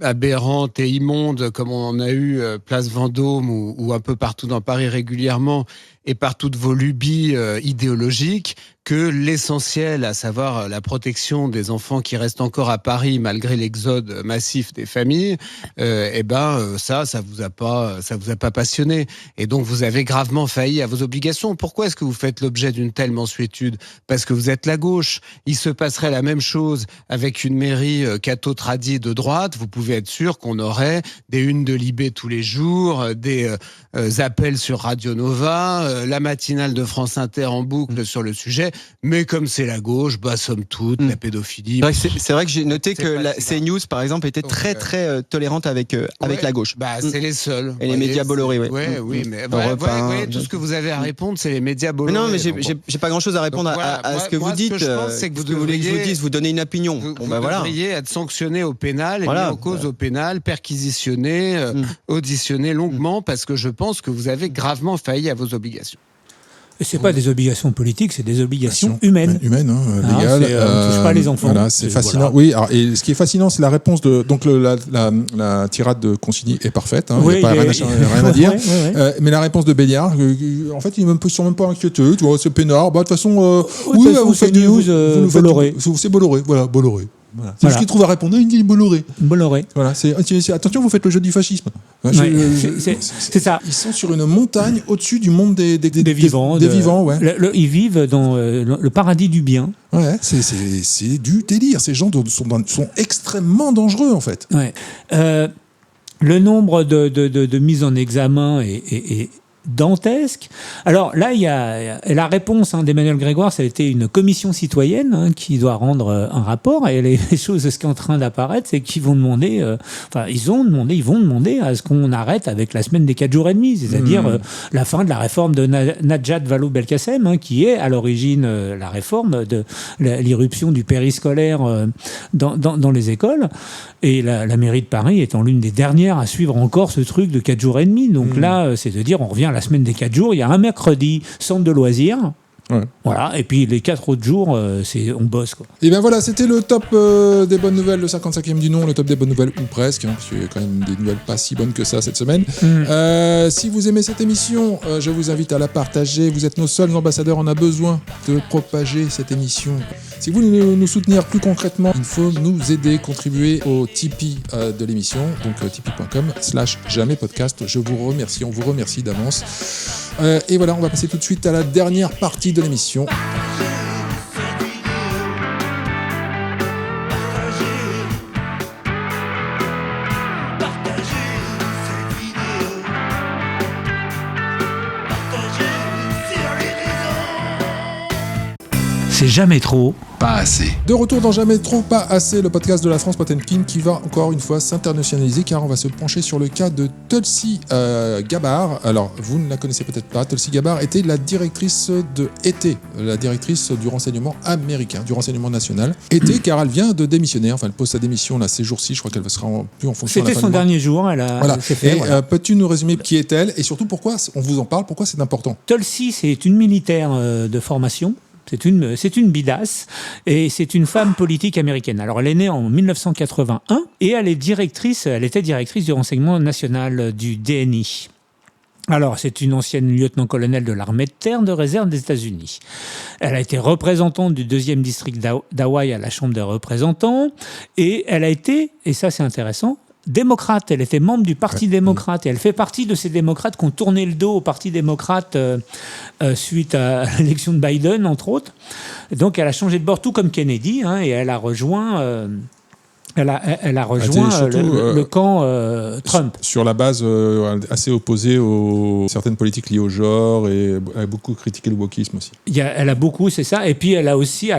aberrantes et immondes, comme on en a eu place Vendôme ou un peu partout dans Paris régulièrement, et par toutes vos lubies idéologiques, que l'essentiel, à savoir la protection des enfants qui restent encore à Paris malgré l'exode massif des familles, ça vous a pas passionné. Et donc vous avez gravement failli à vos obligations. Pourquoi est-ce que vous faites l'objet d'une telle mansuétude ? Parce que vous êtes la gauche. Il se passerait la même chose avec une mairie catho-tradie de droite. Vous pouvez être sûr qu'on aurait des unes de Libé tous les jours, des appels sur Radio Nova, la matinale de France Inter en boucle sur le sujet. Mais comme c'est la gauche, somme toute, la pédophilie... C'est vrai que j'ai noté que la CNews, par exemple, était très tolérante avec la gauche. C'est les seuls. Et les médias Bolloré, oui, mais tout ce que vous avez à répondre, c'est les médias Bolloré. Non, mais j'ai pas grand-chose à répondre à ce que vous dites. Ce que je pense, c'est que vous voulez que je vous dise, vous donnez une opinion. Vous devriez être sanctionné au pénal, et mis en cause au pénal, perquisitionné, auditionné longuement, parce que je pense que vous avez gravement failli à vos obligations. C'est pas des obligations politiques, c'est des obligations humaines. Humaines, légales. On ne touche pas les enfants. Voilà, c'est fascinant. Voilà. Oui, alors, et ce qui est fascinant, c'est la réponse de. Donc, la tirade de Consigny est parfaite. Il n'y a pas rien à dire. Mais la réponse de Béliard, en fait, ils ne sont même pas inquiétés. Tu vois, c'est peinard. De toute façon, vous faites des news Bolloré. C'est Bolloré. Voilà, Bolloré. Voilà. C'est ce qu'il trouve à répondre. Il dit Bolloré. Voilà, attention, vous faites le jeu du fascisme. C'est ça. Ils sont sur une montagne au-dessus du monde des vivants. Ils vivent dans le paradis du bien. Ouais, c'est du délire. Ces gens sont extrêmement dangereux, en fait. Ouais. Le nombre de mises en examen est dantesque. Alors là, il y a la réponse d'Emmanuel Grégoire, ça a été une commission citoyenne qui doit rendre un rapport, et les choses, ce qui est en train d'apparaître, c'est qu'ils vont demander, ils vont demander à ce qu'on arrête avec la semaine des 4 jours et demi, c'est-à-dire la fin de la réforme de Najat Vallaud-Belkacem, qui est à l'origine la réforme de l'irruption du périscolaire dans les écoles, et la mairie de Paris étant l'une des dernières à suivre encore ce truc de 4 jours et demi. Donc là, c'est de dire, on revient à la semaine des 4 jours, il y a un mercredi, centre de loisirs. Ouais. Voilà, et puis les 4 autres jours, on bosse, quoi. Et bien voilà, c'était le top des bonnes nouvelles, le 55e du nom, le top des bonnes nouvelles, ou presque, parce qu'il y a quand même des nouvelles pas si bonnes que ça cette semaine. Si vous aimez cette émission, je vous invite à la partager. Vous êtes nos seuls ambassadeurs, on a besoin de propager cette émission. Si vous voulez nous soutenir plus concrètement, il faut nous aider, contribuer au Tipeee de l'émission, donc tipeee.com/JamaiPodcast. Je vous remercie, on vous remercie d'avance. Et voilà, on va passer tout de suite à la dernière partie de l'émission. C'est jamais trop. Pas assez. De retour dans Jamais trop pas assez, le podcast de la France Potemkin qui va encore une fois s'internationaliser, car on va se pencher sur le cas de Tulsi Gabbard. Alors, vous ne la connaissez peut-être pas. Tulsi Gabbard était la directrice la directrice du renseignement américain, du renseignement national. Car elle vient de démissionner. Enfin, elle pose sa démission là ces jours-ci. Je crois qu'elle sera plus en fonction. C'était son dernier jour. Voilà. Peux-tu nous résumer qui est-elle et surtout pourquoi on vous en parle, pourquoi c'est important? Tulsi, c'est une militaire de formation. C'est une bidasse et c'est une femme politique américaine. Alors elle est née en 1981 et elle était directrice du renseignement national du DNI. Alors, c'est une ancienne lieutenant-colonel de l'armée de terre de réserve des États-Unis. Elle a été représentante du 2e district d'Hawaï à la Chambre des représentants et elle a été, et ça c'est intéressant, démocrate. Elle était membre du Parti démocrate et elle fait partie de ces démocrates qui ont tourné le dos au Parti démocrate suite à l'élection de Biden, entre autres. Donc elle a changé de bord, tout comme Kennedy, et elle a rejoint Elle a rejoint le camp Trump. Sur la base assez opposée aux certaines politiques liées au genre, et elle a beaucoup critiqué le wokisme aussi. Elle a beaucoup, c'est ça. Et puis elle a aussi,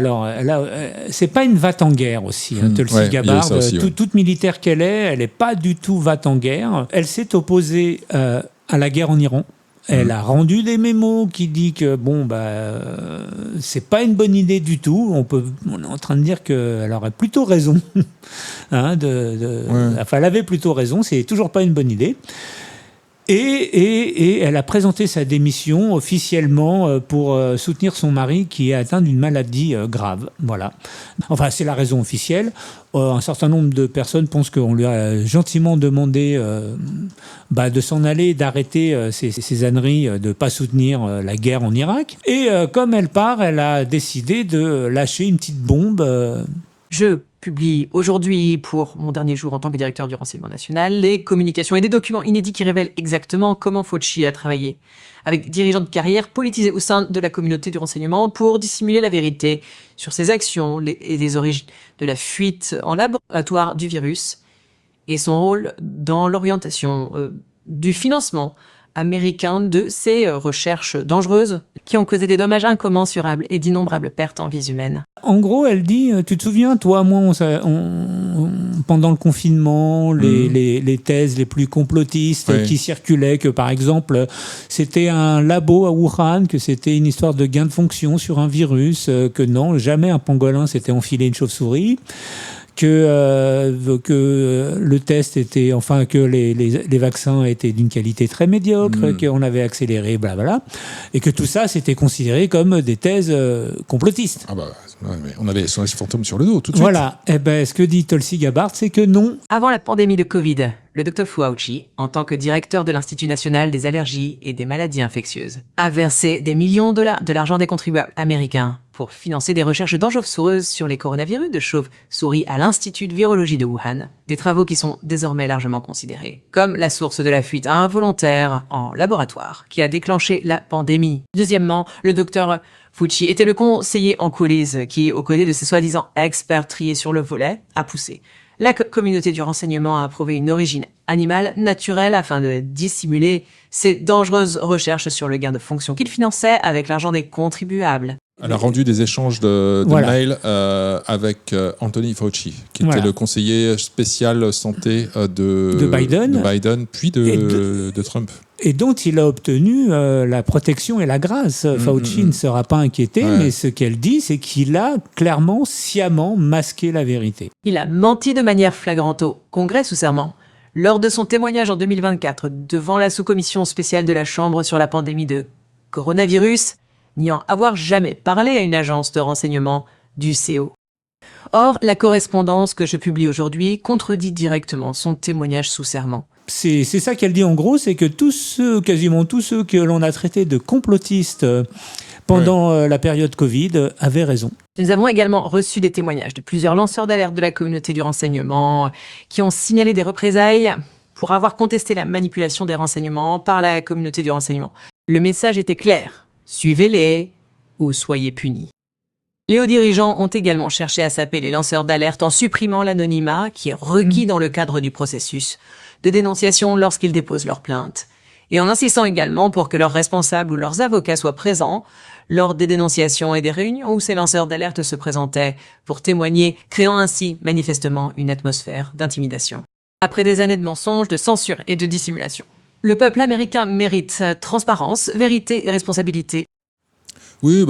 c'est pas une va-t-en-guerre aussi, Tulsi Gabbard. Toute militaire qu'elle est pas du tout va-t-en-guerre. Elle s'est opposée à la guerre en Iran. Elle a rendu des mémos qui dit que c'est pas une bonne idée du tout. On est en train de dire qu'elle aurait plutôt raison. Enfin, elle avait plutôt raison. C'est toujours pas une bonne idée. Et elle a présenté sa démission officiellement pour soutenir son mari qui est atteint d'une maladie grave. Voilà. Enfin, c'est la raison officielle. Un certain nombre de personnes pensent qu'on lui a gentiment demandé de s'en aller, d'arrêter ses âneries, de ne pas soutenir la guerre en Irak. Et comme elle part, elle a décidé de lâcher une petite bombe. Je publie aujourd'hui, pour mon dernier jour en tant que directeur du renseignement national, les communications et des documents inédits qui révèlent exactement comment Fauci a travaillé avec des dirigeants de carrière politisés au sein de la communauté du renseignement pour dissimuler la vérité sur ses actions et les origines de la fuite en laboratoire du virus et son rôle dans l'orientation du financement américain de ces recherches dangereuses qui ont causé des dommages incommensurables et d'innombrables pertes en vies humaines. En gros, elle dit, tu te souviens, toi, moi, pendant le confinement, les thèses les plus complotistes qui circulaient, que par exemple, c'était un labo à Wuhan, que c'était une histoire de gain de fonction sur un virus, que non, jamais un pangolin s'était enfilé une chauve-souris. Que le test était, que les vaccins étaient d'une qualité très médiocre, qu'on avait accéléré, blablabla, et que tout ça, c'était considéré comme des thèses complotistes. Ah bah, mais on avait SOS fantôme sur le dos, tout de suite. Voilà. Eh ben, ce que dit Tulsi Gabbard, c'est que non. Avant la pandémie de Covid, le Dr Fauci, en tant que directeur de l'Institut national des allergies et des maladies infectieuses, a versé des millions de dollars de l'argent des contribuables américains pour financer des recherches d'enchauve-soureuses sur les coronavirus de chauve-souris à l'Institut de virologie de Wuhan. Des travaux qui sont désormais largement considérés comme la source de la fuite involontaire en laboratoire qui a déclenché la pandémie. Deuxièmement, le Dr Fauci était le conseiller en coulisses qui, aux côtés de ses soi-disant experts triés sur le volet, a poussé la communauté du renseignement à approuver une origine animale naturelle afin de dissimuler ces dangereuses recherches sur le gain de fonction qu'il finançait avec l'argent des contribuables. Elle a rendu des échanges de mails avec Anthony Fauci, qui était le conseiller spécial santé de Biden, puis de Trump. Et dont il a obtenu la protection et la grâce. Fauci ne sera pas inquiété, mais ce qu'elle dit, c'est qu'il a clairement, sciemment masqué la vérité. Il a menti de manière flagrante au Congrès sous serment. Lors de son témoignage en 2024 devant la sous-commission spéciale de la Chambre sur la pandémie de coronavirus, niant avoir jamais parlé à une agence de renseignement du CO. Or, la correspondance que je publie aujourd'hui contredit directement son témoignage sous serment. C'est ça qu'elle dit en gros, c'est que quasiment tous ceux que l'on a traités de complotistes pendant la période Covid avaient raison. Nous avons également reçu des témoignages de plusieurs lanceurs d'alerte de la communauté du renseignement qui ont signalé des représailles pour avoir contesté la manipulation des renseignements par la communauté du renseignement. Le message était clair. Suivez-les ou soyez punis. Les hauts dirigeants ont également cherché à saper les lanceurs d'alerte en supprimant l'anonymat qui est requis dans le cadre du processus de dénonciation lorsqu'ils déposent leur plainte, et en insistant également pour que leurs responsables ou leurs avocats soient présents lors des dénonciations et des réunions où ces lanceurs d'alerte se présentaient pour témoigner, créant ainsi manifestement une atmosphère d'intimidation. Après des années de mensonges, de censure et de dissimulation, le peuple américain mérite transparence, vérité et responsabilité. Oui,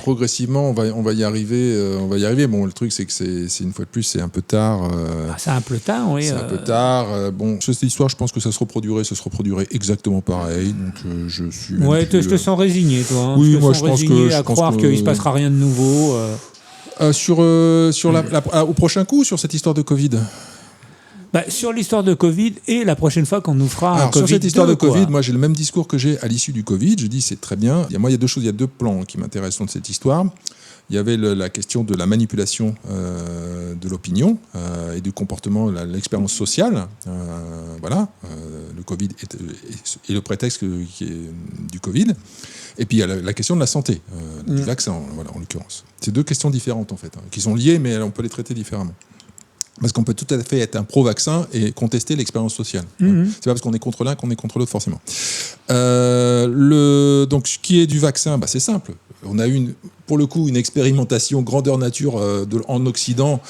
progressivement, on va y arriver. Bon, le truc, c'est que c'est une fois de plus, c'est un peu tard. C'est un peu tard, oui. C'est un peu tard. Bon, cette histoire, je pense que ça se reprodurait exactement pareil. Donc, je suis. Ouais, je te sens résigné, toi. Hein. Oui, moi, je pense que. Croire qu'il se passera rien de nouveau. Au prochain coup, sur cette histoire de Covid. Sur l'histoire de Covid et la prochaine fois qu'on nous fera un Covid. Sur cette histoire de Covid, moi j'ai le même discours que j'ai à l'issue du Covid. Je dis c'est très bien. Il y a deux choses, il y a deux plans qui m'intéressent de cette histoire. Il y avait la question de la manipulation de l'opinion et du comportement, l'expérience sociale. Le Covid et le prétexte du Covid. Et puis il y a la question de la santé, du vaccin, en l'occurrence. C'est deux questions différentes en fait, qui sont liées, mais on peut les traiter différemment. Parce qu'on peut tout à fait être un pro-vaccin et contester l'expérience sociale. C'est pas parce qu'on est contre l'un qu'on est contre l'autre, forcément. Donc, ce qui est du vaccin, c'est simple. On a eu, pour le coup, une expérimentation grandeur nature en Occident,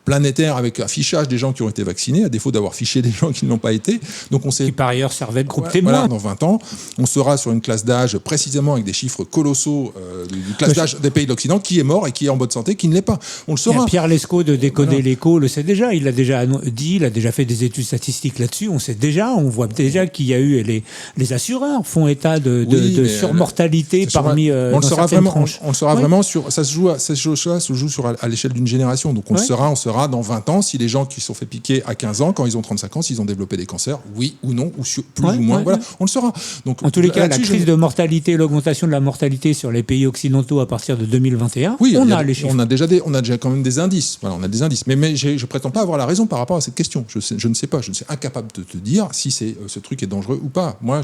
planétaire, avec un fichage des gens qui ont été vaccinés, à défaut d'avoir fiché des gens qui ne l'ont pas été. Donc on sait, qui par ailleurs servait de groupe témoin. Voilà, dans 20 ans, on sera sur une classe d'âge précisément avec des chiffres colossaux du classe d'âge des pays de l'Occident, qui est mort et qui est en bonne santé, qui ne l'est pas. On le saura. Pierre Lescaut de Décoder l'écho le sait déjà. Il l'a déjà dit, il a déjà fait des études statistiques là-dessus. On sait déjà, on voit déjà qu'il y a eu, et les assureurs font état de surmortalité parmi on le saura vraiment. On le saura vraiment sur. Ça se joue à l'échelle d'une génération. Donc on le saura dans 20 ans si les gens qui se sont fait piquer à 15 ans, quand ils ont 35 ans, s'ils ont développé des cancers, oui ou non, ou plus ou moins. Voilà, on le saura. Donc, en tous les cas, la crise de mortalité, l'augmentation de la mortalité sur les pays occidentaux à partir de 2021, on a les chiffres. On a déjà quand même des indices. Voilà, on a des indices. Mais je prétends pas avoir la raison par rapport à cette question. Je ne sais pas. Je suis incapable de te dire si ce truc est dangereux ou pas. Moi,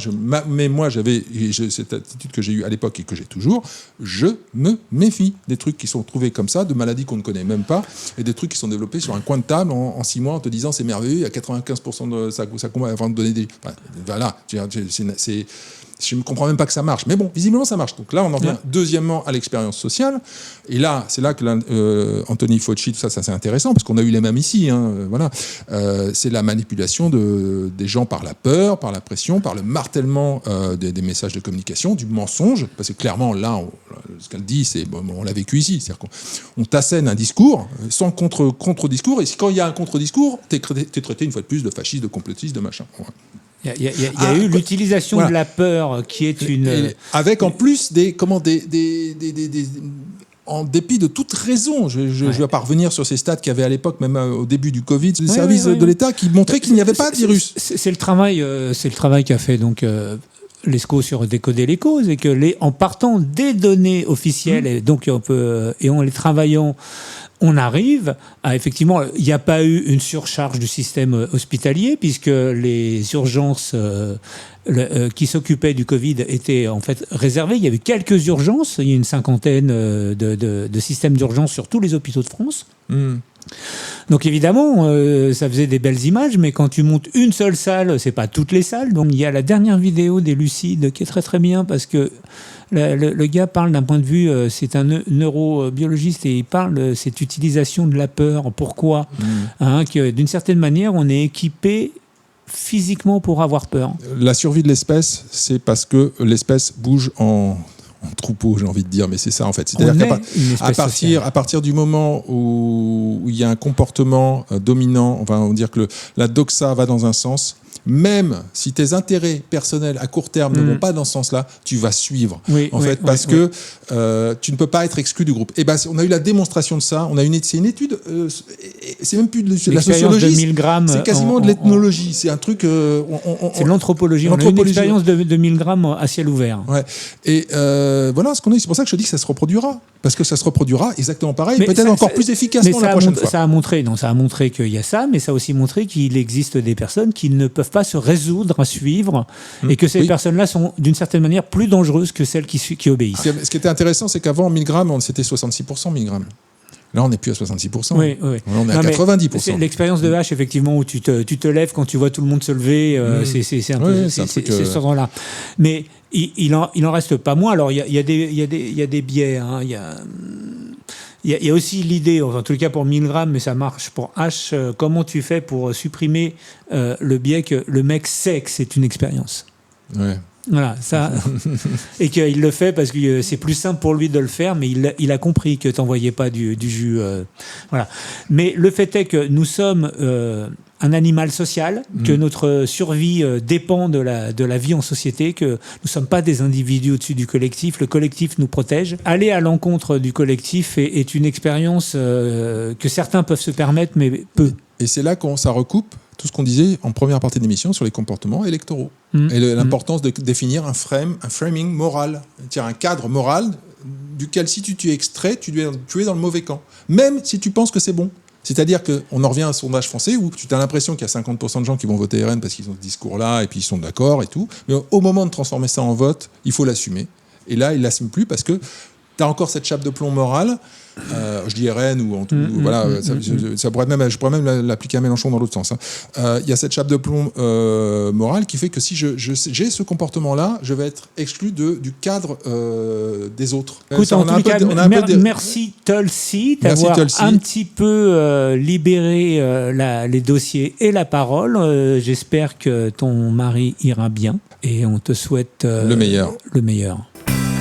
j'avais cette attitude que j'ai eue à l'époque et que j'ai toujours. Je me méfie des trucs qui sont trouvés comme ça, de maladies qu'on ne connaît même pas, et des trucs qui sont développés sur un coin de table en 6 mois en te disant c'est merveilleux, il y a 95% de ça combat avant de donner des. Voilà, je ne comprends même pas que ça marche. Mais bon, visiblement, ça marche. Donc là, on en vient deuxièmement à l'expérience sociale. Et là, c'est là que Anthony Fauci, tout ça c'est intéressant, parce qu'on a eu les mêmes ici. Voilà. C'est la manipulation des gens par la peur, par la pression, par le martèlement des messages de communication, du mensonge. Parce que clairement, là, ce qu'elle dit, on l'a vécu ici. C'est-à-dire qu'on t'assène un discours sans contre-discours. Et quand il y a un contre-discours, t'es traité une fois de plus de fasciste, de complotiste, de machin. Ouais. Il y a eu l'utilisation de la peur qui est une... avec en plus en dépit de toute raison, je ne vais pas revenir sur ces stats qu'il y avait à l'époque, même au début du Covid, les services de l'État qui montraient qu'il n'y avait pas de virus. C'est le travail qu'a fait donc Lescaut sur Décoder les causes, et que en partant des données officielles et donc en les travaillant, on arrive à, effectivement, il n'y a pas eu une surcharge du système hospitalier, puisque les urgences qui s'occupaient du Covid étaient en fait réservées. Il y avait quelques urgences, il y a une cinquantaine de systèmes d'urgence sur tous les hôpitaux de France. Donc évidemment, ça faisait des belles images, mais quand tu montes une seule salle, c'est pas toutes les salles. Donc il y a la dernière vidéo des Lucides qui est très très bien, parce que le gars parle d'un point de vue, c'est un neurobiologiste, et il parle de cette utilisation de la peur. Pourquoi que d'une certaine manière, on est équipé physiquement pour avoir peur. La survie de l'espèce, c'est parce que l'espèce bouge en troupeau, j'ai envie de dire, mais c'est ça en fait. C'est-à-dire qu'à partir du moment où il y a un comportement dominant, on va dire que la doxa va dans un sens, même si tes intérêts personnels à court terme ne vont pas dans ce sens-là, tu vas suivre. Parce que tu ne peux pas être exclu du groupe. Et on a eu la démonstration de ça. C'est une étude, c'est même plus de la sociologie, c'est quasiment de l'ethnologie. C'est un truc. C'est de l'anthropologie. On a eu une expérience de 1000 grammes à ciel ouvert. Ouais. Et voilà ce qu'on a eu. C'est pour ça que je dis que ça se reproduira. Parce que ça se reproduira exactement pareil, mais peut-être encore plus efficacement la prochaine fois. Ça a montré qu'il y a ça, mais ça a aussi montré qu'il existe des personnes qui ne peuvent pas se résoudre à suivre, et que ces personnes-là sont d'une certaine manière plus dangereuses que celles qui obéissent. Ce qui était intéressant, c'est qu'avant 1000 grammes, c'était 66% 1000 grammes. Là, on n'est plus à 66%. Oui. On est à 90%. C'est l'expérience de H, effectivement, où tu te lèves quand tu vois tout le monde se lever. C'est un peu ce ordre-là. Mais il en reste pas moins. Alors, il y a des biais. Il y a aussi l'idée, en tout cas pour 1000 grammes, mais ça marche pour H, comment tu fais pour supprimer le biais que le mec sait que c'est une expérience. Ouais. Voilà, ça. Et qu'il le fait parce que c'est plus simple pour lui de le faire, mais il a compris que tu n'envoyais pas du jus. Voilà. Mais le fait est que nous sommes un animal social, que notre survie dépend de la vie en société, que nous ne sommes pas des individus au-dessus du collectif. Le collectif nous protège. Aller à l'encontre du collectif est une expérience que certains peuvent se permettre, mais peu. Et c'est là que ça recoupe tout ce qu'on disait en première partie de l'émission sur les comportements électoraux. Et l'importance de définir un framing moral, c'est-à-dire un cadre moral duquel, si tu es extrait, tu es dans le mauvais camp, même si tu penses que c'est bon. C'est-à-dire qu'on en revient à un sondage français où tu as l'impression qu'il y a 50% de gens qui vont voter RN parce qu'ils ont ce discours-là et puis ils sont d'accord et tout. Mais au moment de transformer ça en vote, il faut l'assumer. Et là, ils ne l'assument plus parce que tu as encore cette chape de plomb morale. Je dis RN ou en tout, voilà, ça pourrait même, je pourrais même l'appliquer à Mélenchon dans l'autre sens. Il y a cette chape de plomb morale qui fait que si j'ai ce comportement-là, je vais être exclu du cadre des autres. Écoute, en tout cas, merci Tulsi d'avoir un petit peu libéré les dossiers et la parole. J'espère que ton mari ira bien et on te souhaite le meilleur. Le meilleur.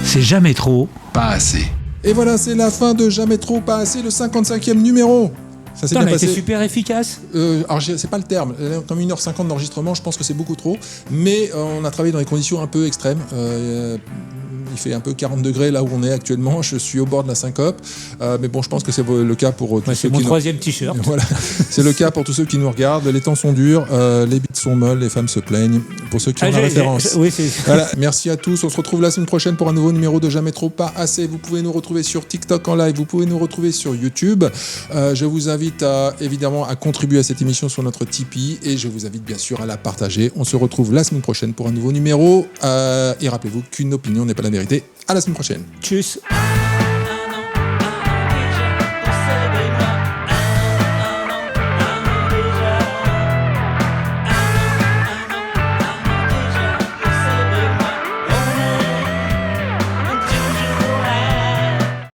C'est jamais trop. Pas assez. Et voilà, c'est la fin de Jamais trop, pas assez, le 55e numéro. Ça s'est bien passé. C'était super efficace. Alors, c'est pas le terme. Comme 1h50 d'enregistrement, je pense que c'est beaucoup trop. Mais on a travaillé dans des conditions un peu extrêmes. Il fait un peu 40 degrés là où on est actuellement. Je suis au bord de la syncope. Mais bon, je pense que c'est le cas pour tous ceux qui... C'est mon troisième t-shirt. Voilà. C'est le cas pour tous ceux qui nous regardent. Les temps sont durs, les bites sont molles, les femmes se plaignent. Pour ceux qui ont la référence. Oui, c'est... Voilà. Merci à tous. On se retrouve la semaine prochaine pour un nouveau numéro de Jamais trop, pas assez. Vous pouvez nous retrouver sur TikTok en live. Vous pouvez nous retrouver sur YouTube. Je vous invite évidemment à contribuer à cette émission sur notre Tipeee. Et je vous invite bien sûr à la partager. On se retrouve la semaine prochaine pour un nouveau numéro. Et rappelez-vous qu'une opinion n'est pas la vérité. À la semaine prochaine. Tchuss.